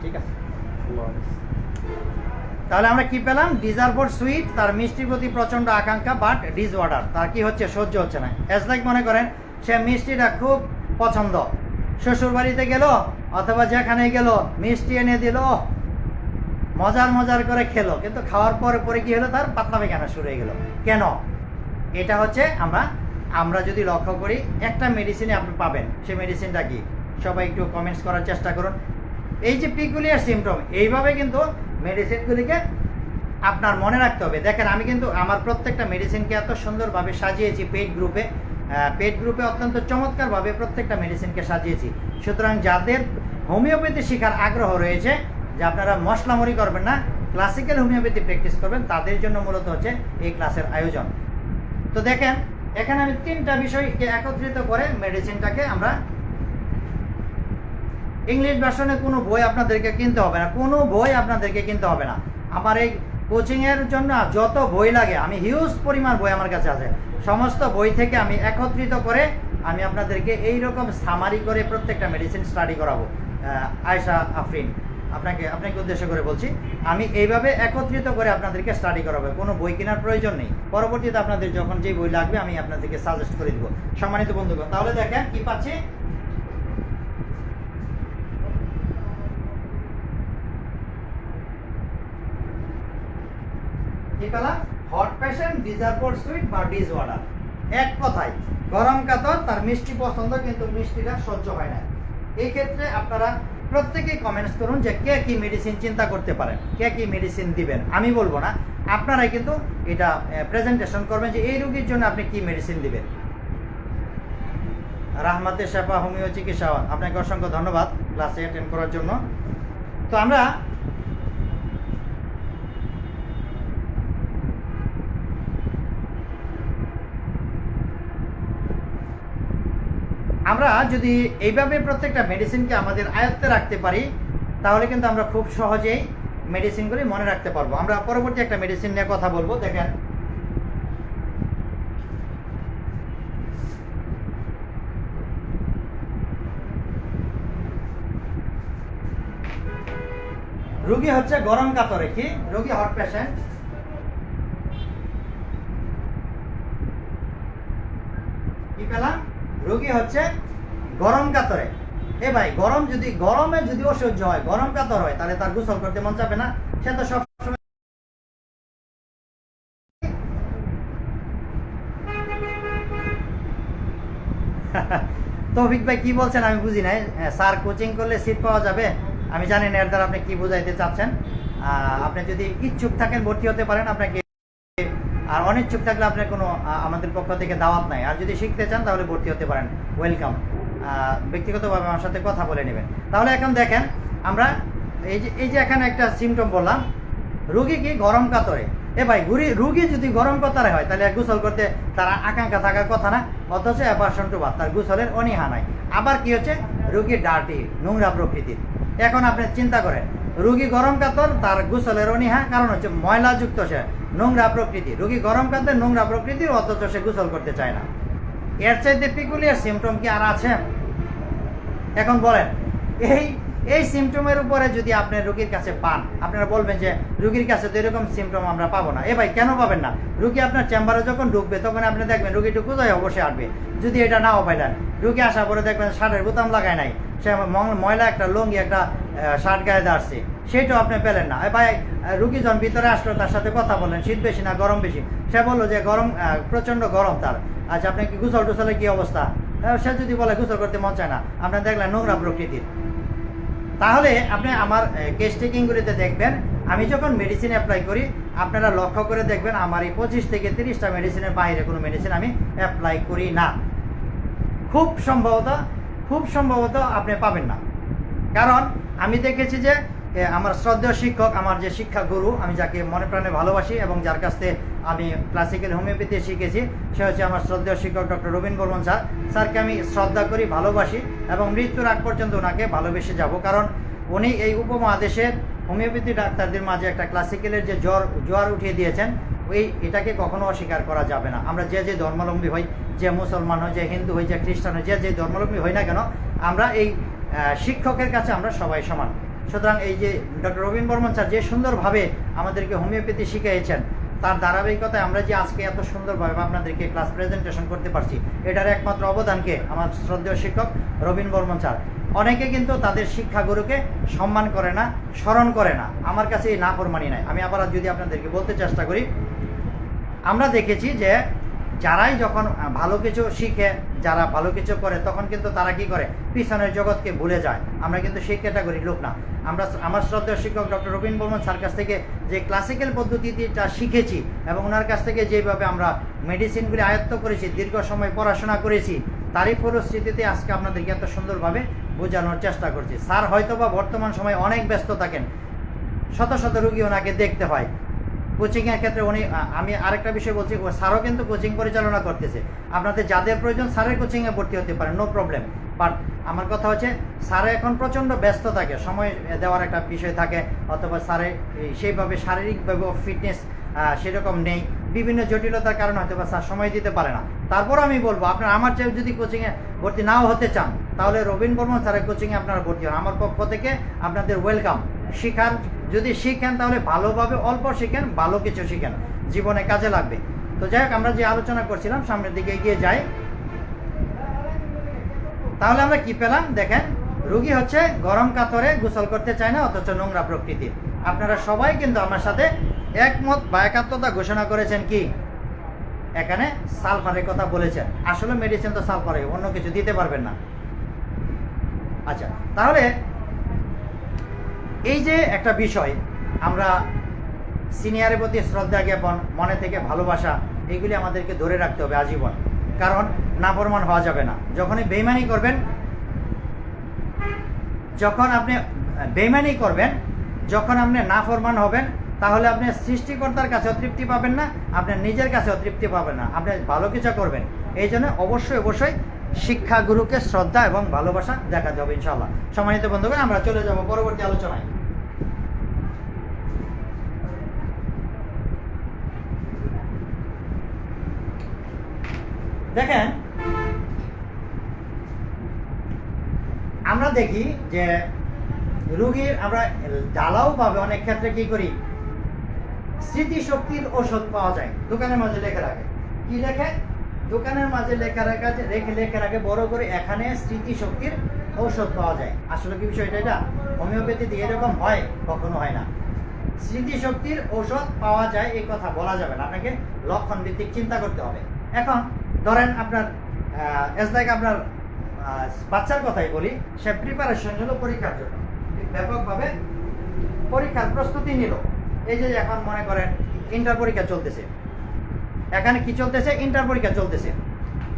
ঠিক আছে। তাহলে আমরা কি পেলাম? ডিজায়ার ফর সুইট, তার মিষ্টির প্রতি প্রচন্ড আকাঙ্ক্ষা, বাট ডিসঅর্ডার, তার কি হচ্ছে? সহ্য হচ্ছে না। এজ লাইক মনে করেন সে মিষ্টিটা খুব পছন্দ, শ্বশুর বাড়িতে গেল অথবা যেখানে গেল মিষ্টি এনে দিল, মজার করে খেলো, কিন্তু খাওয়ার পরে কি হলো? তার পাতলা পায়খানা শুরু হয়ে গেল। কেন? এটা হচ্ছে আমরা যদি লক্ষ্য করি, একটা মেডিসিনে আপনি পাবেন। সেই মেডিসিনটা কি? সবাই একটু কমেন্টস করার চেষ্টা করুন। এই যে পিকুলিয়ার সিমটম, এইভাবে কিন্তু মেডিসিনগুলিকে আপনার মনে রাখতে হবে। দেখেন, আমি কিন্তু আমার প্রত্যেকটা মেডিসিনকে এত সুন্দরভাবে সাজিয়েছি পেড গ্রুপে অত্যন্ত চমৎকারভাবে প্রত্যেকটা মেডিসিনকে সাজিয়েছি। সুতরাং যাদের হোমিওপ্যাথি শেখার আগ্রহ রয়েছে, যে আপনারা মশলামরি করবেন না, ক্লাসিক্যাল হোমিওপ্যাথি প্র্যাকটিস করবেন, তাদের জন্য মূলত হচ্ছে এই ক্লাসের আয়োজন। তো দেখেন, এখানে আমি তিনটা বিষয়কে একত্রিত করে মেডিসিনটাকে আমরা, ইংলিশ ভার্সনে কোনো বই আপনাদেরকে কিনতে হবে না, কোনো বই আপনাদেরকে কিনতে হবে না। আমার এই কোচিংয়ের জন্য যত বই লাগে, আমি হিউজ পরিমাণ বই আমার কাছে আছে, সমস্ত বই থেকে আমি একত্রিত করে আমি আপনাদেরকে এইরকম সামারি করে প্রত্যেকটা মেডিসিন স্টাডি করাবো। আয়েশা আফরিন, আপনাকে উদ্দেশ্য করে বলছি, আমি এইভাবে একত্রিত করে আপনাদেরকে স্টাডি করাবো। কোনো বই কেনার প্রয়োজন নেই। পরবর্তীতে আপনাদের যখন যে বই লাগবে আমি আপনাদেরকে সাজেস্ট করে দিব। সম্মানিত বন্ধুগণ, তাহলে দেখেন কি পাচ্ছি। কি পেলাম? Hot patient, desire for sweet বা ডিসঅর্ডার। এক কথায় গরম কাতর, তার মিষ্টি পছন্দ, কিন্তু মিষ্টিটা সহ্য হয় না। এই ক্ষেত্রে আপনারা প্রত্যেকেই কমেন্টস করুন যে কে কি মেডিসিন চিন্তা করতে পারেন, কে কি মেডিসিন দিবেন। আমি বলবো না, আপনারাই কিন্তু এটা প্রেজেন্টেশন করবেন যে এই রোগীর জন্য আপনি কি মেডিসিন দিবেন। রাহমাতে শেফা হোমিও চিকিৎসা, আপনাকে অসংখ্য ধন্যবাদ ক্লাসে অ্যাটেন্ড করার জন্য। তো আমরা যদি এইভাবে প্রত্যেকটা মেডিসিনকে আমাদের আয়ত্তে রাখতে পারি, তাহলে কিন্তু আমরা খুব সহজেই মেডিসিনগুলি মনে রাখতে পারবো। আমরা পরবর্তী একটা মেডিসিন নিয়ে কথা বলবো। দেখেন, রোগী হচ্ছে গরম কাতরে, কি রোগী? Hot patient. কি পেলাম? রোগী হচ্ছে গরম কাতরে। এ ভাই গরমে যদি অসহ্য হয়, গরম কাতর হয়, তাহলে তার গোসল করতে মন চাবে না? সে তো সব তৌফিক ভাই কি বলছেন আমি বুঝি নাই। স্যার কোচিং করলে সিট পাওয়া যাবে? আমি জানি না এর দ্বারা আপনি কি বুঝাইতে চাচ্ছেন। আপনি যদি ইচ্ছুক থাকেন ভর্তি হতে পারেন, আপনাকে, আর অনিচ্ছুক থাকলে আপনার কোনো আমাদের পক্ষ থেকে দাওয়াত নাই। আর যদি শিখতে চান তাহলে ভর্তি হতে পারেন, ওয়েলকাম। ব্যক্তিগতভাবে আমার সাথে কথা বলে নেবেন। তাহলে এখন দেখেন, আমরা এই যে এখানে একটা সিমটম বললাম, রুগী কি গরম কাতরে। এ ভাই রুগী যদি গরম কাতরে হয়, তাহলে গোসল করতে তার আকাঙ্ক্ষা থাকার কথা না, অথচ অ্যাভারশন টু বাথ, তার গোসলের অনীহা নাই। আবার কি হচ্ছে, রুগী ডার্টি, নোংরা প্রকৃতির। এখন আপনি চিন্তা করেন, রুগী গরম কাতর, তার গোসলের অনীহা, কারণ হচ্ছে ময়লাযুক্ত, সে নোংরা প্রকৃতি। রুগী গরম কাতর, নোংরা প্রকৃতির, অথচ সে গোসল করতে চায় না। এর চাইতে পিকুলিয়ার সিমটম কি আর আছে? এখন বলেন, এই সিমটমের উপরে যদি আপনি রোগীর কাছে পান, আপনারা বলবেন যে রোগীর কাছে তো এরকম সিমটম আমরা পাবো না। ভাই কেন পাবেন না? রোগী আপনার চেম্বারে যখন ঢুকবে, তখন আপনি দেখবেন রোগীটা কোথায় অবশ্যই আসবে। যদি এটা নাও পাইলেন, রোগী আসার পরে দেখবেন শার্টের বোতাম লাগায় নাই, সে ময়লা একটা লুঙ্গি, একটা শার্ট গায়ে আসছে, সেইটাও আপনি পেলেন না। ভাই রুগী যখন ভিতরে আসলো, তার সাথে কথা বললেন, শীত বেশি না গরম বেশি, সে বললো যে গরম, প্রচন্ড গরম তার। আচ্ছা, আপনি কি গোসল টোসলের কি অবস্থা? সে যদি বলে গোসল করতে মন চায় না, আপনার দেখলেন নোংরা প্রকৃতির। তাহলে আপনি আমার কেস টেকিংগুলিতে দেখবেন, আমি যখন মেডিসিন অ্যাপ্লাই করি, আপনারা লক্ষ্য করে দেখবেন আমার এই 25 থেকে 30টা মেডিসিনের বাইরে কোনো মেডিসিন আমি অ্যাপ্লাই করি না। খুব সম্ভবত আপনি পাবেন না। কারণ আমি দেখেছি যে আমার শ্রদ্ধেয় শিক্ষক, আমার যে শিক্ষা গুরু, আমি যাকে মনে প্রাণে ভালোবাসি এবং যার কাছ থেকে আমি ক্লাসিক্যাল হোমিওপ্যাথি শিখেছি, সে হচ্ছে আমার শ্রদ্ধেয় শিক্ষক ডক্টর রবীন বর্মন স্যার। স্যারকে আমি শ্রদ্ধা করি, ভালোবাসি এবং মৃত্যুর আগ পর্যন্ত ওনাকে ভালোবেসে যাব। কারণ উনি এই উপমহাদেশের হোমিওপ্যাথি ডাক্তারদের মাঝে একটা ক্লাসিক্যালের যে জ্বর উঠিয়ে দিয়েছেন, এটাকে কখনো অস্বীকার করা যাবে না। আমরা যে ধর্মাবলম্বী হই, যে মুসলমান হই, যে হিন্দু হই, যে খ্রিস্টান হই, যে ধর্মাবলম্বী হই না কেন, আমরা এই শিক্ষকের কাছে আমরা সবাই সমান। সুতরাং এই যে ডক্টর রবীন বর্মন স্যার যে সুন্দরভাবে আমাদেরকে হোমিওপ্যাথি শিখিয়েছেন, তার ধারাবাহিকতায় আমরা যে আজকে এত সুন্দরভাবে আপনাদেরকে ক্লাস প্রেজেন্টেশন করতে পারছি, এটার একমাত্র অবদানকে আমার শ্রদ্ধেয় শিক্ষক রবীন বর্মন স্যার। অনেকে কিন্তু তাদের শিক্ষাগুরুকে সম্মান করে না, স্মরণ করে না। আমার কাছে এই নাফরমানি নাই। আমি আবার যদি আপনাদেরকে বলতে চেষ্টা করি, আমরা দেখেছি যে যারাই যখন ভালো কিছু শিখে, যারা ভালো কিছু করে, তখন কিন্তু তারা কি করে, পিছনের জগৎকে ভুলে যায়। আমরা কিন্তু সেই ক্যাটাগরির লোক না। আমার শ্রদ্ধেয় শিক্ষক ডক্টর রবীন বর্মন স্যার কাছ থেকে যে ক্লাসিক্যাল পদ্ধতিটা শিখেছি এবং ওনার কাছ থেকে যেভাবে আমরা মেডিসিনগুলি আয়ত্ত করেছি, দীর্ঘ সময় পড়াশোনা করেছি, তারই ফলশ্রুতিতে আজকে আপনাদেরকে এত সুন্দরভাবে বোঝানোর চেষ্টা করছি। স্যার হয়তোবা বর্তমান সময়ে অনেক ব্যস্ত থাকেন, শত শত রুগী ওনাকে দেখতে হয়। কোচিংয়ের ক্ষেত্রে উনি, আমি আরেকটা বিষয় বলছি, স্যারও কিন্তু কোচিং পরিচালনা করতেছে। আপনাদের যাদের প্রয়োজন স্যারের কোচিংয়ে ভর্তি হতে পারেন, নো প্রবলেম। বাট আমার কথা হচ্ছে, স্যারে এখন প্রচণ্ড ব্যস্ত থাকে, সময় দেওয়ার একটা বিষয় থাকে, অথবা স্যারে সেইভাবে শারীরিকভাবে ফিটনেস সেরকম নেই, বিভিন্ন জটিলতার কারণে হয়তো বা স্যার সময় দিতে পারে না। তারপর আমি বলবো, আপনার আমার চেয়ে যদি কোচিংয়ে ভর্তি নাও হতে চান, তাহলে রবীন বর্মন স্যারের কোচিংয়ে আপনারা ভর্তি হন। আমার পক্ষ থেকে আপনাদের ওয়েলকাম। যদি শিখেন তাহলে ভালোভাবে, অল্প শিখেন, ভালো কিছু শিখেন, জীবনে কাজে লাগবে। তো যাই হোক, আমরা যে আলোচনা করছিলাম, সামনের দিকে এগিয়ে যাই। তাহলে আমরা কি পেলাম দেখেন, রোগী হচ্ছে গরম কাতরে, গোসল করতে চায় না, অথচ নোংরা প্রকৃতির। আপনারা সবাই কিন্তু আমার সাথে একমত বা একাত্মতা ঘোষণা করেছেন কি, এখানে সালফারের কথা বলেছেন। আসলে মেডিসিন তো সালফারে, অন্য কিছু দিতে পারবেন না। আচ্ছা, তাহলে এই যে একটা বিষয়, আমরা সিনিয়রের প্রতি শ্রদ্ধা জ্ঞাপন, মনে থেকে ভালোবাসা, এগুলি আমাদেরকে ধরে রাখতে হবে আজীবন। কারণ নাফরমান হওয়া যাবে না। যখনই বেইমানি করবেন, যখন আপনি বেইমানি করবেন, যখন আপনি নাফরমান হবেন, তাহলে আপনি সৃষ্টিকর্তার কাছেও তৃপ্তি পাবেন না, আপনার নিজের কাছেও তৃপ্তি পাবেন না। আপনি ভালো কিছু করবেন, এই জন্য অবশ্যই শিক্ষাগুরুকে শ্রদ্ধা এবং ভালোবাসা দেখাতে হবে ইনশাআল্লাহ। সম্মানিত বন্ধুগণ, আমরা চলে যাব পরবর্তী আলোচনায়। দেখেন, আমরা দেখি যে রোগীর, আমরা ঢালাও ভাবে অনেক ক্ষেত্রে কি করি, স্মৃতিশক্তির ওষুধ পাওয়া যায়, দোকানের মাঝে লেখা রাখে। কি লেখে? দোকানের মাঝে লেখা রাখে বড় করে, এখানে স্মৃতিশক্তির ঔষধ পাওয়া যায়। আসলে কি বিষয়টা এটা? হোমিওপ্যাথিতে এরকম হয়? কখনো হয় না। স্মৃতিশক্তির ঔষধ পাওয়া যায় এই কথা বলা যাবে না, আপনাকে লক্ষণ ভিত্তিক চিন্তা করতে হবে। এখন ধরেন আপনার আপনার বাচ্চার কথাই বলি, সে প্রিপারেশন নিল পরীক্ষার জন্য, ব্যাপকভাবে পরীক্ষার প্রস্তুতি নিল। এই যে এখন মনে করেন ইন্টার পরীক্ষা চলতেছে, এখানে কি চলতেছে? ইন্টার পরীক্ষা চলতেছে।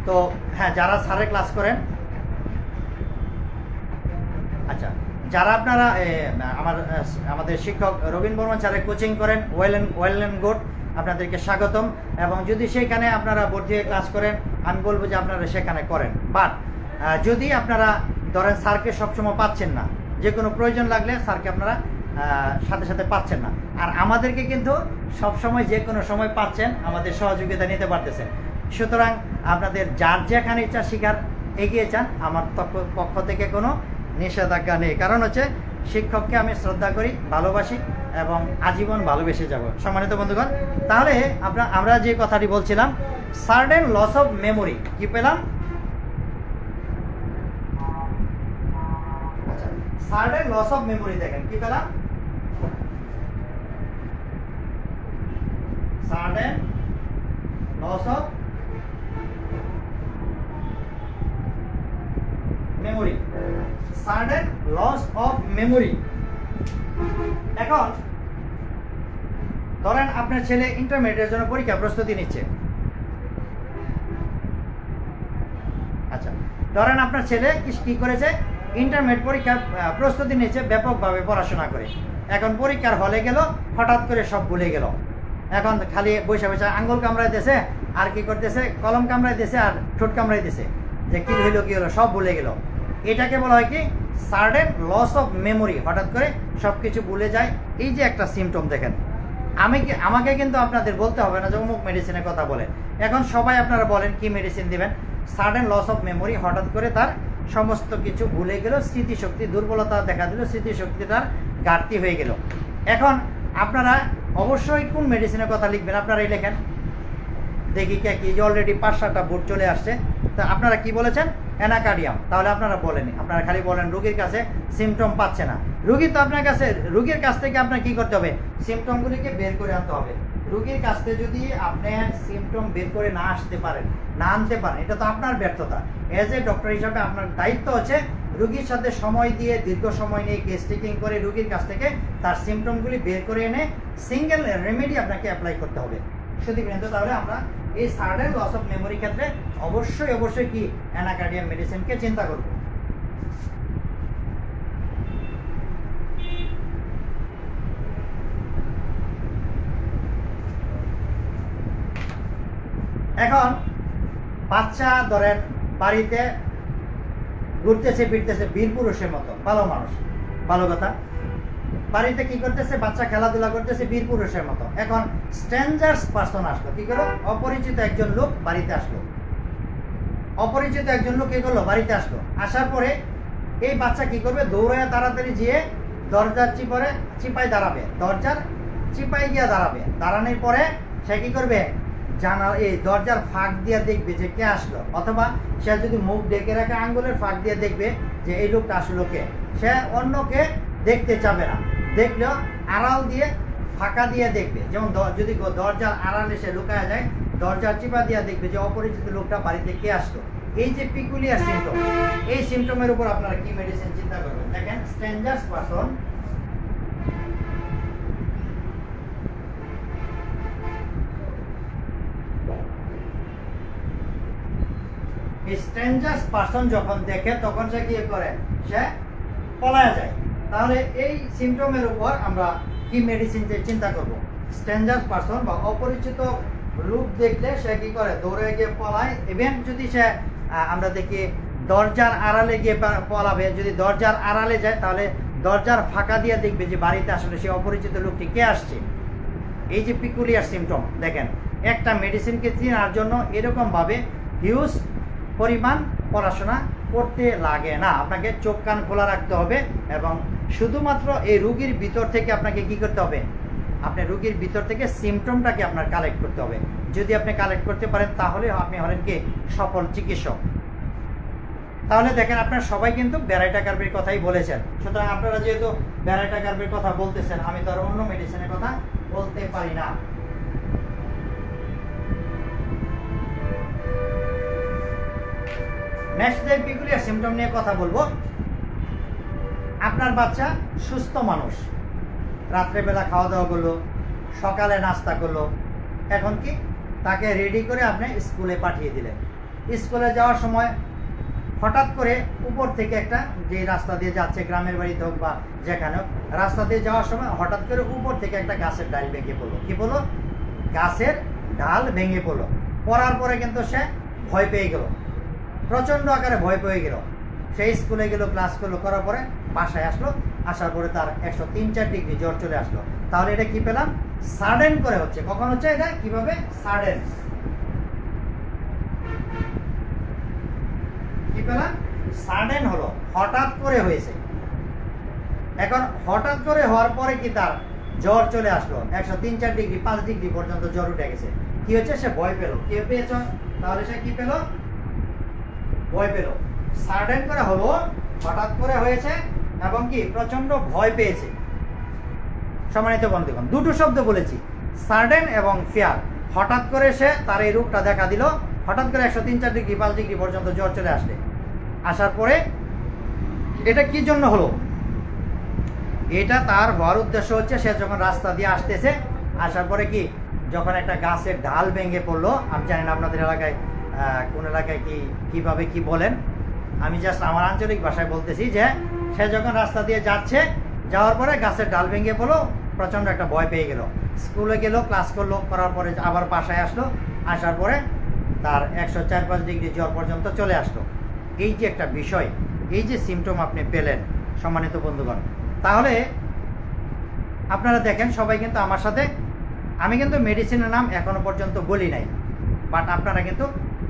তো হ্যাঁ, যারা স্যারের ক্লাস করেন, আচ্ছা, যারা আপনারা আমাদের শিক্ষক রবীন বর্মন স্যারের কোচিং করেন, ওয়েল অ্যান্ড গুড, আপনাদেরকে স্বাগতম। এবং যদি সেখানে আপনারা ভর্তি হয়ে ক্লাস করেন, আমি বলবো যে আপনারা সেখানে করেন। বাট যদি আপনারা ধরেন স্যারকে সবসময় পাচ্ছেন না, যে কোনো প্রয়োজন লাগলে স্যারকে আপনারা সাথে সাথে পাচ্ছেন না, আর আমাদেরকে কিন্তু সবসময় যে কোনো সময় পাচ্ছেন, আমাদের সহযোগিতা নিতে পারতেছেন। সুতরাং আপনাদের যার যেখানে ইচ্ছা শিখার এগিয়ে যান, আমার পক্ষ থেকে কোনো নিষেধাজ্ঞা নেই। কারণ হচ্ছে শিক্ষককে আমি শ্রদ্ধা করি, ভালোবাসি এবং আজীবন ভালোবেসে যাব। সম্মানিত বন্ধুগণ, তাহলে আমরা যে কথাটি বলছিলাম, সার্টেন লস অফ মেমোরি, কি পেলাম? আচ্ছা, সার্টেন লস অফ মেমোরি, দেখেন কি পেলাম? Certain loss of memory, certain loss of memory. এখন ধরেন আপনার ছেলে ইন্টারমিডিয়েটের জন্য পরীক্ষা প্রস্তুতি নিচ্ছে। আচ্ছা, ধরেন আপনার ছেলে কি করেছে? ইন্টারমিডিয়েট পরীক্ষার প্রস্তুতি নিচ্ছে ব্যাপকভাবে পড়াশোনা করে। এখন পরীক্ষার হলে গেল, হঠাৎ করে সব ভুলে গেল। এখন খালি বৈশা বৈশা আঙ্গুল কামড়াই দিয়েছে, আর কি করতেছে? কলম কামড়াই দিয়েছে আর ঠোঁট কামড়াই দিয়েছে, যে কি হইলো কি হলো, সব ভুলে গেল। এটাকে বলা হয় কি? Certain loss of memory. হঠাৎ করে সব কিছু ভুলে যায়। এই যে একটা সিমটম দেখেন, আমাকে কিন্তু আপনাদের বলতে হবে না যে অমুক মেডিসিনের কথা বলেন। এখন সবাই আপনারা বলেন কি মেডিসিন দিবেন? সার্টেন লস অফ মেমোরি, হঠাৎ করে তার সমস্ত কিছু ভুলে গেল, স্মৃতিশক্তি দুর্বলতা দেখা দিল, স্মৃতিশক্তি তার ঘাটতি হয়ে গেল। এখন আপনারা অবশ্যই কোন মেডিসিনের কথা লিখবেন? আপনারাই লেখেন দেখি কে কি, যে অলরেডি 5-7টা বোর্ড চলে আসছে। তা আপনারা কি বলেছেন? অ্যানাকার্ডিয়াম। তাহলে আপনারা বলেন, আপনারা খালি বলেন রোগীর কাছে সিমটম পাচ্ছে না। রোগী তো আপনার কাছে, রোগীর কাছ থেকে আপনার কি করতে হবে? সিমটমগুলিকে বের করে আনতে হবে। রোগীর কাছ থেকে যদি আপনি সিমটম বের করে না আনতে পারেন, এটা তো আপনার ব্যর্থতা। এজ এ ডক্টর হিসাবে আপনার দায়িত্ব হচ্ছে রোগীর সাথে সময় দিয়ে, দীর্ঘ সময় নিয়ে কেস টেকিং করে রোগীর কাছ থেকে তার সিমটমগুলি বের করে এনে সিঙ্গেল রেমেডি আপনাকে অ্যাপ্লাই করতে হবে। সুতরাং তাহলে আমরা এই সার্টেন লস অফ মেমোরি ক্ষেত্রে অবশ্যই কি অ্যানাকার্ডিয়াম মেডিসিনকে চিন্তা করব। এখন বাচ্চা ধরেন বাড়িতে ঘুরতেছে ফিরতেছে বীর পুরুষের মতো, ভালো মানুষ, ভালো কথা। বাড়িতে কি করতেছে? বাচ্চা খেলাধুলা করতেছে বীর পুরুষের মতো। এখন স্ট্রেঞ্জার্স পার্সন আসলো, কি করলো? অপরিচিত একজন লোক বাড়িতে আসলো। অপরিচিত একজন লোক কি করলো? বাড়িতে আসলো। আসার পরে এই বাচ্চা কি করবে? দৌড়ায় তাড়াতাড়ি গিয়ে দরজার চিপায় দাঁড়াবে, দরজার চিপায় গিয়ে দাঁড়াবে। দাঁড়ানোর পরে সে কি করবে? এই দরজার ফাঁক দিয়ে দেখবে যে কে আসলো, অথবা সে যদি মুখ ডেকে রাখে আঙ্গুলের ফাঁক দিয়ে দেখবে যে এই লোকটা আসলো কে। সে অন্যকে দেখতে চাবে না, দেখলেও আড়াল দিয়ে ফাঁকা দিয়ে দেখবে। যেমন যদি দরজার আড়ালে সে লুকায় যায়, দরজার চিপা দিয়ে দেখবে যে অপরিচিত লোকটা বাড়িতে কে আসলো। এই যে পিকুলিয়ার সিমটম, এই সিমটমের উপর আপনারা কি মেডিসিন চিন্তা করবেন? দেখেন, স্ট্রেঞ্জার্স পারসন, স্ট্রেঞ্জার্স পারসন যখন দেখে তখন সে কি করে? সে পলায় যায়। তাহলে এই সিমটমের উপর আমরা কি মেডিসিন চিন্তা করব? স্ট্রেঞ্জার্স পারসন বা অপরিচিত লোক দেখলে সে কি করে? দৌড়ে গিয়ে পলায়। ইভেন যদি সে আমরা দেখি দরজার আড়ালে গিয়ে পলাবে, যদি দরজার আড়ালে যায় তাহলে দরজার ফাঁকা দিয়ে দেখবে যে বাড়িতে আসলে সে অপরিচিত লোকটি কে আসছে। এই যে পিকুলিয়ার সিমটম দেখেন, একটা মেডিসিনকে চেনার জন্য এরকমভাবে হিউজ পরিমাণ পড়াশোনা করতে লাগে না। আপনাকে চোখ কান খোলা রাখতে হবে এবং শুধুমাত্র এই রোগীর ভিতর থেকে আপনাকে কি করতে হবে? আপনি রোগীর ভিতর থেকে সিমটমটাকে আপনার কালেক্ট করতে হবে। যদি আপনি কালেক্ট করতে পারেন তাহলে আপনি হলেন কি সফল চিকিৎসক। তাহলে দেখেন আপনারা সবাই কিন্তু ব্যারাইটা কার্বের কথাই বলেছেন। সুতরাং আপনারা যেহেতু ব্যারাইটা কার্বের কথা বলতেছেন, আমি তো আর অন্য মেডিসিনের কথা বলতে পারি না। নেক্সট যে পিকুলিয়ার সিমটম নিয়ে কথা বলবো, আপনার বাচ্চা সুস্থ মানুষ, রাত্রেবেলা খাওয়া দাওয়া করলো, সকালে নাস্তা করলো, এখন কি তাকে রেডি করে আপনি স্কুলে পাঠিয়ে দিলেন। স্কুলে যাওয়ার সময় হঠাৎ করে উপর থেকে একটা, যে রাস্তা দিয়ে যাচ্ছে গ্রামের বাড়িতে হোক বা যেখানে হোক, রাস্তা দিয়ে যাওয়ার সময় হঠাৎ করে উপর থেকে একটা গাছের ডাল ভেঙে পড়লো। কি বললো? গাছের ডাল ভেঙে পড়লো। পড়ার পরে কিন্তু সে ভয় পেয়ে গেল, প্রচণ্ড আকারে ভয় পেয়ে গেল। সেই স্কুলে গেল, ক্লাস করলো, করার পরে বাসায় আসলো, আসার পরে তার 103-4 ডিগ্রি জ্বর চলে আসলো। তাহলে এটা কি পেলাম? সাডেন করে হচ্ছে। কখন হচ্ছে এটা? কিভাবে? সাডেন। কি পেলাম? সাডেন হলো, হঠাৎ করে হয়েছে। এখন হঠাৎ করে হওয়ার পরে কি তার জ্বর চলে আসলো, 103-4 ডিগ্রি 5 ডিগ্রি পর্যন্ত জ্বর উঠে গেছে। কি হচ্ছে? সে ভয় পেল। কি পেয়েছ? তাহলে সে কি পেল? ভয় পেল। সাডেন করে হলো, হঠাৎ করে হয়েছে এবং কি প্রচন্ড ভয় পেয়েছে। সম্মানিত বন্ধুগণ, দুটো শব্দ বলেছি, সাডেন এবং ফিয়ার। হঠাৎ করে সে তার এই রূপটা দেখা দিল, হঠাৎ করে 103-4 ডিগ্রি 5 ডিগ্রি পর্যন্ত জ্বর চলে আসলে, আসার পরে এটা কি জন্য হলো? এটা তার হওয়ার উদ্দেশ্য হচ্ছে, সে যখন রাস্তা দিয়ে আসতেছে, আসার পরে কি যখন একটা গাছের ডাল ভেঙে পড়লো, আমি জানি না আপনাদের এলাকায় কোন এলাকায় কিভাবে কি বলেন, আমি জাস্ট আমার আঞ্চলিক ভাষায় বলতেছি যে সে যখন রাস্তা দিয়ে যাচ্ছে, যাওয়ার পরে গাছের ডাল ভেঙে পড়লো, প্রচণ্ড একটা ভয় পেয়ে গেল। স্কুলে গেল, ক্লাস করলো, করার পরে আবার বাসায় আসলো, আসার পরে তার 104-5 ডিগ্রি জ্বর পর্যন্ত চলে আসলো। এই যে একটা বিষয়, এই যে সিমটম আপনি পেলেন সম্মানিত বন্ধুগণ, তাহলে আপনারা দেখেন সবাই কিন্তু আমার সাথে, আমি কিন্তু মেডিসিনের নাম এখনো পর্যন্ত বলি নাই, বাট আপনারা কিন্তু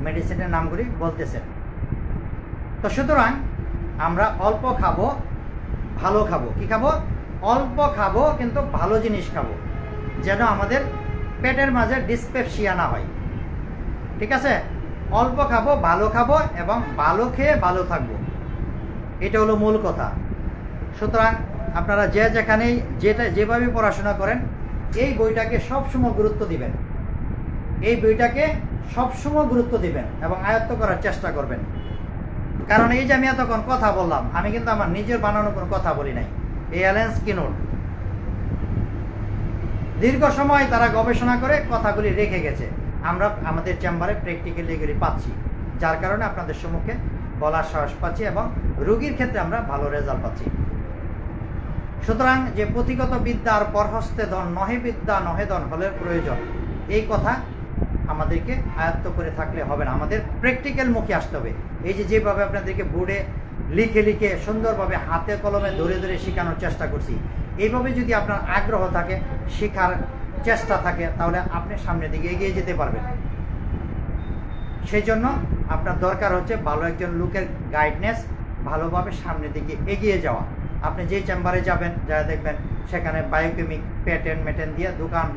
মেডিসিনের নামগুলি বলতেছেন। তো সুতরাং আমরা অল্প খাবো, ভালো খাবো। কি খাবো? অল্প খাবো, কিন্তু ভালো জিনিস খাবো, যেন আমাদের পেটের মাঝে ডিসপেপসিয়া না হয়। ঠিক আছে? অল্প খাবো, ভালো খাবো এবং ভালো খেয়ে ভালো থাকবো, এটা হলো মূল কথা। সুতরাং আপনারা যে যেখানেই যেভাবে পড়াশোনা করেন, এই বইটাকে সবসময় গুরুত্ব দিবেন, এই বইটাকে সবসময় গুরুত্ব দিবেন এবং আয়ত্ত করার চেষ্টা করবেন। কারণ এই যে আমি এতক্ষণ কথা বললাম, আমি কিন্তু আমার নিজের বানানো কোনো কথা বলি নাই। এই অ্যালেন স্কিনার দীর্ঘ সময় তারা গবেষণা করে কথাগুলি রেখে গেছে, আমরা আমাদের চেম্বারে প্র্যাকটিক্যালি এগুলি পাচ্ছি, যার কারণে আপনাদের সম্মুখে বলার সাহস পাচ্ছি এবং রোগীর ক্ষেত্রে আমরা ভালো রেজাল্ট পাচ্ছি। সুতরাং যে পুঁথিগত বিদ্যার পরহস্তে ধন, নহে বিদ্যা নহে ধন হলের প্রয়োজন, এই কথা আমাদেরকে আয়ত্ত করে থাকলে হবে না, আমাদের প্র্যাকটিক্যাল মুখে আসতে হবে। এই যে যেভাবে আপনাদেরকে বোর্ডে লিখে লিখে সুন্দরভাবে হাতে কলমে ধরে ধরে শেখানোর চেষ্টা করছি, এইভাবে যদি আপনার আগ্রহ থাকে, শেখার চেষ্টা থাকে, তাহলে আপনি সামনের দিকে এগিয়ে যেতে পারবেন। সেই জন্য আপনার দরকার হচ্ছে ভালো একজন লোকের গাইডনেস, ভালোভাবে সামনের দিকে এগিয়ে যাওয়া। আপনি যেই চেম্বারে যাবেন, যা দেখবেন সেখানে বায়োকেমিক প্যাটার্ন ম্যাটার্ন দিয়ে দোকান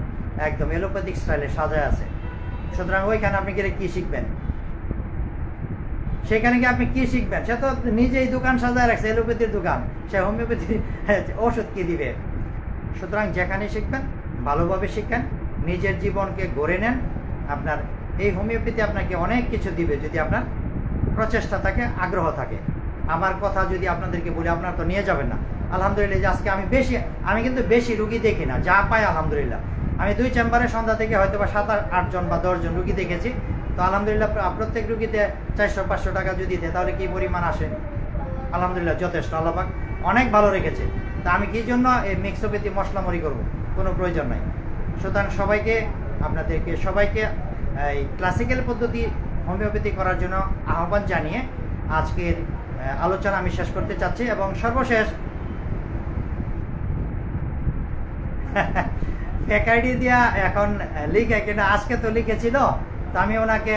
একদম এলোপ্যাথিক স্টাইলে সাজায় আছে। সুতরাং ওইখানে আপনি গেলে কী শিখবেন? সেখানে গিয়ে আপনি কী শিখবেন? সে তো নিজেই দোকান সাজায় রাখছে, এলোপ্যাথির দোকান, সে হোমিওপ্যাথি ওষুধ কি দিবে? সুতরাং যেখানে শিখবেন ভালোভাবে শিখেন, নিজের জীবনকে গড়ে নেন। আপনার এই হোমিওপ্যাথি আপনাকে অনেক কিছু দিবে যদি আপনার প্রচেষ্টা থাকে, আগ্রহ থাকে। আমার কথা যদি আপনাদেরকে বলি, আপনারা তো নিয়ে যাবেন না। আলহামদুলিল্লাহ, যে আজকে আমি কিন্তু বেশি রুগী দেখি না, যা পাই আলহামদুলিল্লাহ। আমি 2 চেম্বারে সন্ধ্যা থেকে হয়তো বা 7-8 জন বা 10 জন রুগী দেখেছি। তো আলহামদুলিল্লাহ, প্রত্যেক রুগীতে 400-500 টাকা যদি দেয়, তাহলে কি পরিমাণ আসে? আলহামদুলিল্লাহ, যথেষ্ট। আল্লাহ পাক অনেক ভালো রেখেছে। তা আমি কি জন্য এই মিক্সোপ্যাথি মশলামরি করবো? কোনো প্রয়োজন নাই। সুতরাং আপনাদেরকে সবাইকে এই ক্লাসিক্যাল পদ্ধতি হোমিওপ্যাথি করার জন্য আহ্বান জানিয়ে আজকের আলোচনা আমি শেষ করতে চাচ্ছি। এবং সর্বশেষ ফ্যাকাল্টি দিয়া এখন লিখে কিনা, আজকে তো লিখেছিল, তো আমি ওনাকে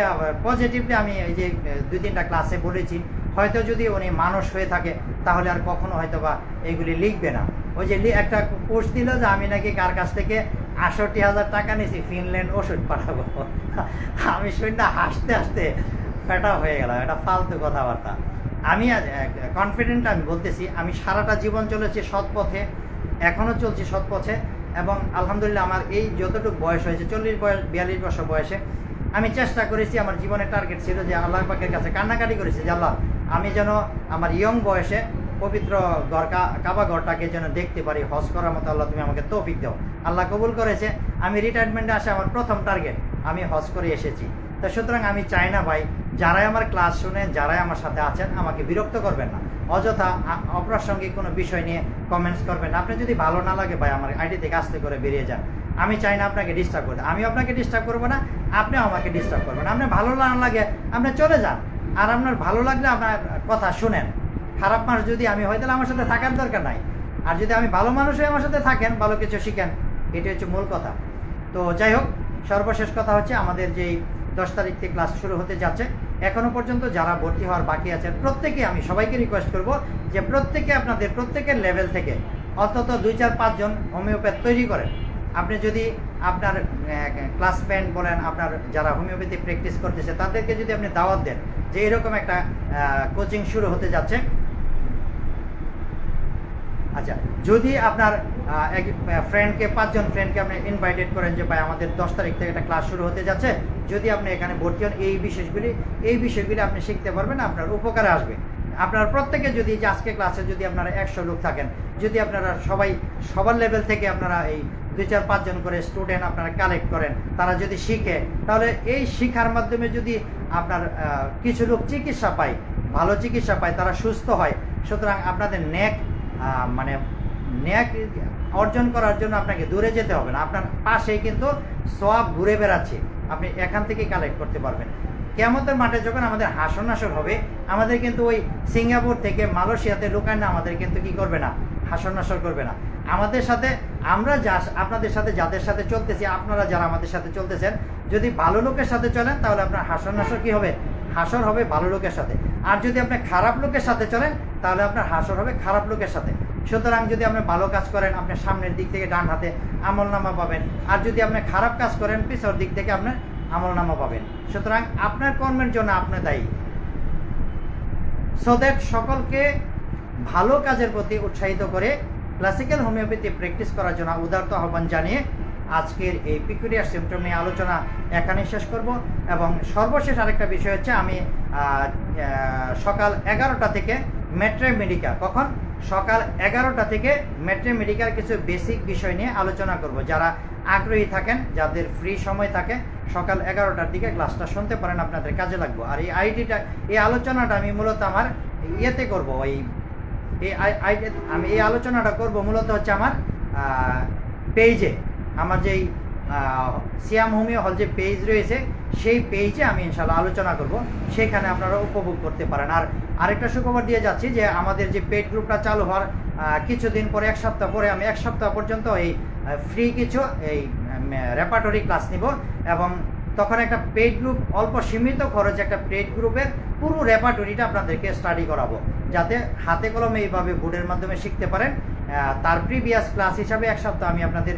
পজিটিভলি আমি এই যে 2-3টা ক্লাসে বলেছি, হয়তো যদি উনি মানুষ হয়ে থাকে তাহলে আর কখনো হয়তো বা এইগুলি লিখবে না। ওই যে একটা পোস্ট দিল যে আমি নাকি কার কাছ থেকে 68,000 টাকা নিয়েছি ফিনল্যান্ড ওষুধ পাঠাবো। আমি শুনে হাসতে হাসতে ফেটা হয়ে গেলাম, এটা ফালতু কথাবার্তা। আমি কনফিডেন্ট, আমি বলতেছি আমি সারাটা জীবন চলেছি সৎ পথে, এখনও চলছি সৎ পথে, এবং আলহামদুলিল্লাহ আমার এই যতটুকু বয়স হয়েছে 42 বছর বয়সে আমি চেষ্টা করেছি, আমার জীবনের টার্গেট ছিল যে আল্লাহ পাকের কাছে কান্নাকাটি করেছি যে আল্লাহ আমি যেন আমার ইয়ং বয়সে পবিত্র কাবা ঘরটাকে যেন দেখতে পারি, হজ করার মতো আল্লাহ তুমি আমাকে তৌফিক দাও। আল্লাহ কবুল করেছে, আমি রিটায়ারমেন্টে আসে আমার প্রথম টার্গেট আমি হজ করে এসেছি। তো সুতরাং আমি চাই না ভাই, যারাই আমার ক্লাস শুনেন, যারাই আমার সাথে আছেন, আমাকে বিরক্ত করবেন না, অযথা অপ্রাসঙ্গিক কোনো বিষয় নিয়ে কমেন্টস করবেন না। আপনি যদি ভালো না লাগে ভাই আমার আইডি থেকে আস্তে করে বেরিয়ে যান। আমি চাই না আপনাকে ডিস্টার্ব করতে, আমি আপনাকে ডিস্টার্ব করবো না, আপনিও আমাকে ডিস্টার্ব করবেন। আপনার ভালো না লাগে আপনি চলে যান, আর আপনার ভালো লাগলে আপনার কথা শুনেন। খারাপ মানুষ যদি আমি হয় তাহলে আমার সাথে থাকার দরকার নাই, আর যদি আমি ভালো মানুষ হয়ে আমার সাথে থাকেন, ভালো কিছু শিখেন, এটি হচ্ছে মূল কথা। তো যাই হোক, সর্বশেষ কথা হচ্ছে আমাদের যেই 10 তারিখ থেকে ক্লাস শুরু হতে যাচ্ছে, এখনো পর্যন্ত যারা ভর্তি হওয়ার বাকি আছেন প্রত্যেকে, আমি সবাইকে রিকোয়েস্ট করব যে প্রত্যেকে আপনাদের প্রত্যেকের লেভেল থেকে অন্তত 2-4-5 জন হোমিওপ্যাথ তৈরি করেন। আপনি যদি আপনার ক্লাস ফ্রেন্ড বলেন, আপনার যারা হোমিওপ্যাথি প্র্যাকটিস করতেছে তাদেরকে যদি আপনি দাওয়াত দেন যে এরকম একটা কোচিং শুরু হতে যাচ্ছে। আচ্ছা, যদি আপনার এক ফ্রেন্ডকে 5 জন ফ্রেন্ডকে আপনি ইনভাইটেড করেন যে ভাই আমাদের 10 তারিখ থেকে একটা ক্লাস শুরু হতে যাচ্ছে, যদি আপনি এখানে ভর্তি হন, এই বিষয়গুলি আপনি শিখতে পারবেন, আপনার উপকারে আসবে। আপনার প্রত্যেকে যদি যে আজকে ক্লাসে যদি আপনারা 100 লোক থাকেন, যদি আপনারা সবার লেভেল থেকে আপনারা এই 2-4-5 জন করে স্টুডেন্ট আপনারা কালেক্ট করেন, তারা যদি শিখে, তাহলে এই শিক্ষার মাধ্যমে যদি আপনার কিছু লোক চিকিৎসা পায়, ভালো চিকিৎসা পায়, তারা সুস্থ হয়, সুতরাং আপনাদের ন্যাক অর্জন করার জন্য আপনাকে দূরে যেতে হবে না, আপনার পাশেই কিন্তু সওয়াব ঘুরে বেড়াচ্ছে, আপনি এখান থেকে কালেক্ট করতে পারবেন। কিয়ামতের মাঠে যখন আমাদের হাসর নাসর হবে, আমাদের কিন্তু ওই সিঙ্গাপুর থেকে মালয়েশিয়াতে লুকায় না, আমাদের কিন্তু কি করবে না, হাসর নাসর করবে না। আমাদের সাথে আমরা আপনাদের সাথে যাদের সাথে চলতেছি, আপনারা যারা আমাদের সাথে চলতেছেন, যদি ভালো লোকের সাথে চলেন তাহলে আপনার হাসর নাসর কি হবে, হাসর হবে ভালো লোকের সাথে। আর যদি আপনি খারাপ লোকের সাথে চলেন তাহলে আপনার হাসর হবে খারাপ লোকের সাথে। সুতরাং যদি আপনি ভালো কাজ করেন, আপনি সামনের দিক থেকে ডান হাতে আমলনামা পাবেন, আর যদি আপনি খারাপ কাজ করেন পিছনের দিক থেকে আপনার আমলনামা পাবেন। সুতরাং আপনার কর্মের জন্য আপনি দায়ী। সো দ্যাট সকলকে ভালো কাজের প্রতি উৎসাহিত করে ক্লাসিক্যাল হোমিওপ্যাথি প্র্যাকটিস করার জন্য উদারত আহ্বান জানিয়ে আজকের এই পিকুলিয়ার সিমটম নিয়ে আলোচনা এখানেই শেষ করব। এবং সর্বশেষ আরেকটা বিষয় হচ্ছে, আমি সকাল 11টা থেকে ম্যাট্রেমেডিকা, কখন সকাল 11টা থেকে ম্যাট্রেমেডিকার কিছু বেসিক বিষয় নিয়ে আলোচনা করব। যারা আগ্রহী থাকেন, যাদের ফ্রি সময় থাকে, সকাল 11টার দিকে ক্লাসটা শুনতে পারেন, আপনাদের কাজে লাগবে। আর এই আলোচনাটা আমি মূলত আমার ইয়েতে করব, আমি এই আলোচনাটা করব মূলত হচ্ছে আমার পেজে, আমার যেই সিয়াম হোমিও হল যে পেজ রয়েছে, সেই পেজে আমি ইনশাল্লাহ আলোচনা করব, সেখানে আপনারা উপভোগ করতে পারেন। আর আরেকটা সুখবর দিয়ে যাচ্ছি যে আমাদের যে পেড গ্রুপটা চালু হওয়ার কিছুদিন পরে, 1 সপ্তাহ পরে, আমি 1 সপ্তাহ পর্যন্ত এই ফ্রি কিছু এই রেপার্টরি ক্লাস নিব, এবং তখন একটা পেড গ্রুপ, অল্প সীমিত খরচে একটা পেড গ্রুপের পুরো রেপার্টরিটা আপনাদেরকে স্টাডি করাবো, যাতে হাতে কলমে এইভাবে বোর্ডের মাধ্যমে শিখতে পারেন। তার প্রিভিয়াস ক্লাস হিসাবে 1 সপ্তাহ আমি আপনাদের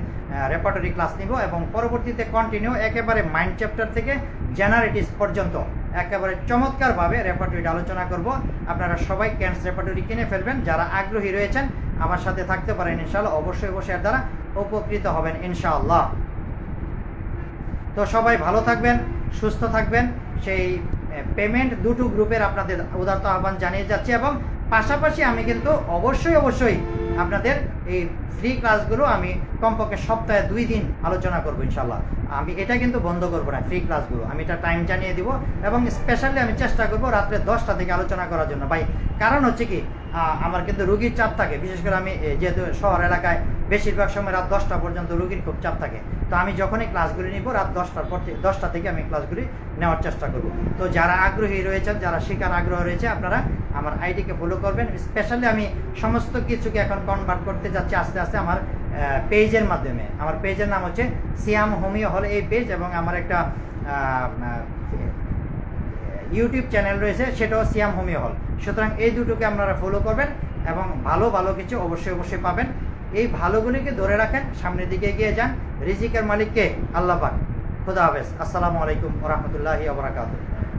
রেপার্টরি ক্লাস নিব, এবং পরবর্তীতে কন্টিনিউ একেবারে মাইন্ড চ্যাপ্টার থেকে জেনারেটিভস পর্যন্ত একেবারে চমৎকারভাবে রেপার্টরিটা আলোচনা করব। আপনারা সবাই ক্যান্স রেপার্টরি কিনে ফেলবেন, যারা আগ্রহী রয়েছেন আমার সাথে থাকতে পারেন ইনশাআল্লাহ, অবশ্যই এর দ্বারা উপকৃত হবেন ইনশাআল্লাহ। তো সবাই ভালো থাকবেন, সুস্থ থাকবেন। সেই পেমেন্ট দুটো গ্রুপের আপনাদের উদারত আহ্বান জানিয়ে যাচ্ছি, এবং পাশাপাশি আমি কিন্তু অবশ্যই আপনাদের এই ফ্রি ক্লাসগুলো আমি কমপক্ষে সপ্তাহে 2 দিন আলোচনা করবো ইনশাল্লাহ। আমি এটা কিন্তু বন্ধ করবো না, ফ্রি ক্লাসগুলো আমি এটা টাইম জানিয়ে দিব, এবং স্পেশালি আমি চেষ্টা করবো রাত্রে 10টা থেকে আলোচনা করার জন্য ভাই। কারণ হচ্ছে কি, আমার কিন্তু রুগীর চাপ থাকে, বিশেষ করে আমি যেহেতু শহর এলাকায় বেশিরভাগ সময় রাত 10টা পর্যন্ত রুগীর খুব চাপ থাকে। তো আমি যখনই ক্লাসগুলি নিব রাত 10টা থেকে আমি ক্লাসগুলি নেওয়ার চেষ্টা করব। তো যারা আগ্রহী রয়েছেন, যারা শেখার আগ্রহ রয়েছে, আপনারা আমার আইডিকে ফলো করবেন। স্পেশালি আমি সমস্ত কিছুকে এখন কনভার্ট করতে যাচ্ছি আস্তে আস্তে আমার পেজের মাধ্যমে। আমার পেজের নাম হচ্ছে সিয়াম হোমিও হল এই পেজ, এবং আমার একটা ইউটিউব চ্যানেল রয়েছে, সেটাও সিয়াম হোমিও হল। সুতরাং এই দুটোকে আপনারা ফলো করবেন, এবং ভালো কিছু অবশ্যই পাবেন। এই ভালোগুলিকে ধরে রাখেন, সামনের দিকে এগিয়ে যান। রিজিকের মালিক কে? আল্লাহ পাক। খুদা হাফেজ। আসসালামু আলাইকুম ওয়া রাহমাতুল্লাহি ওয়া বারাকাতুহু।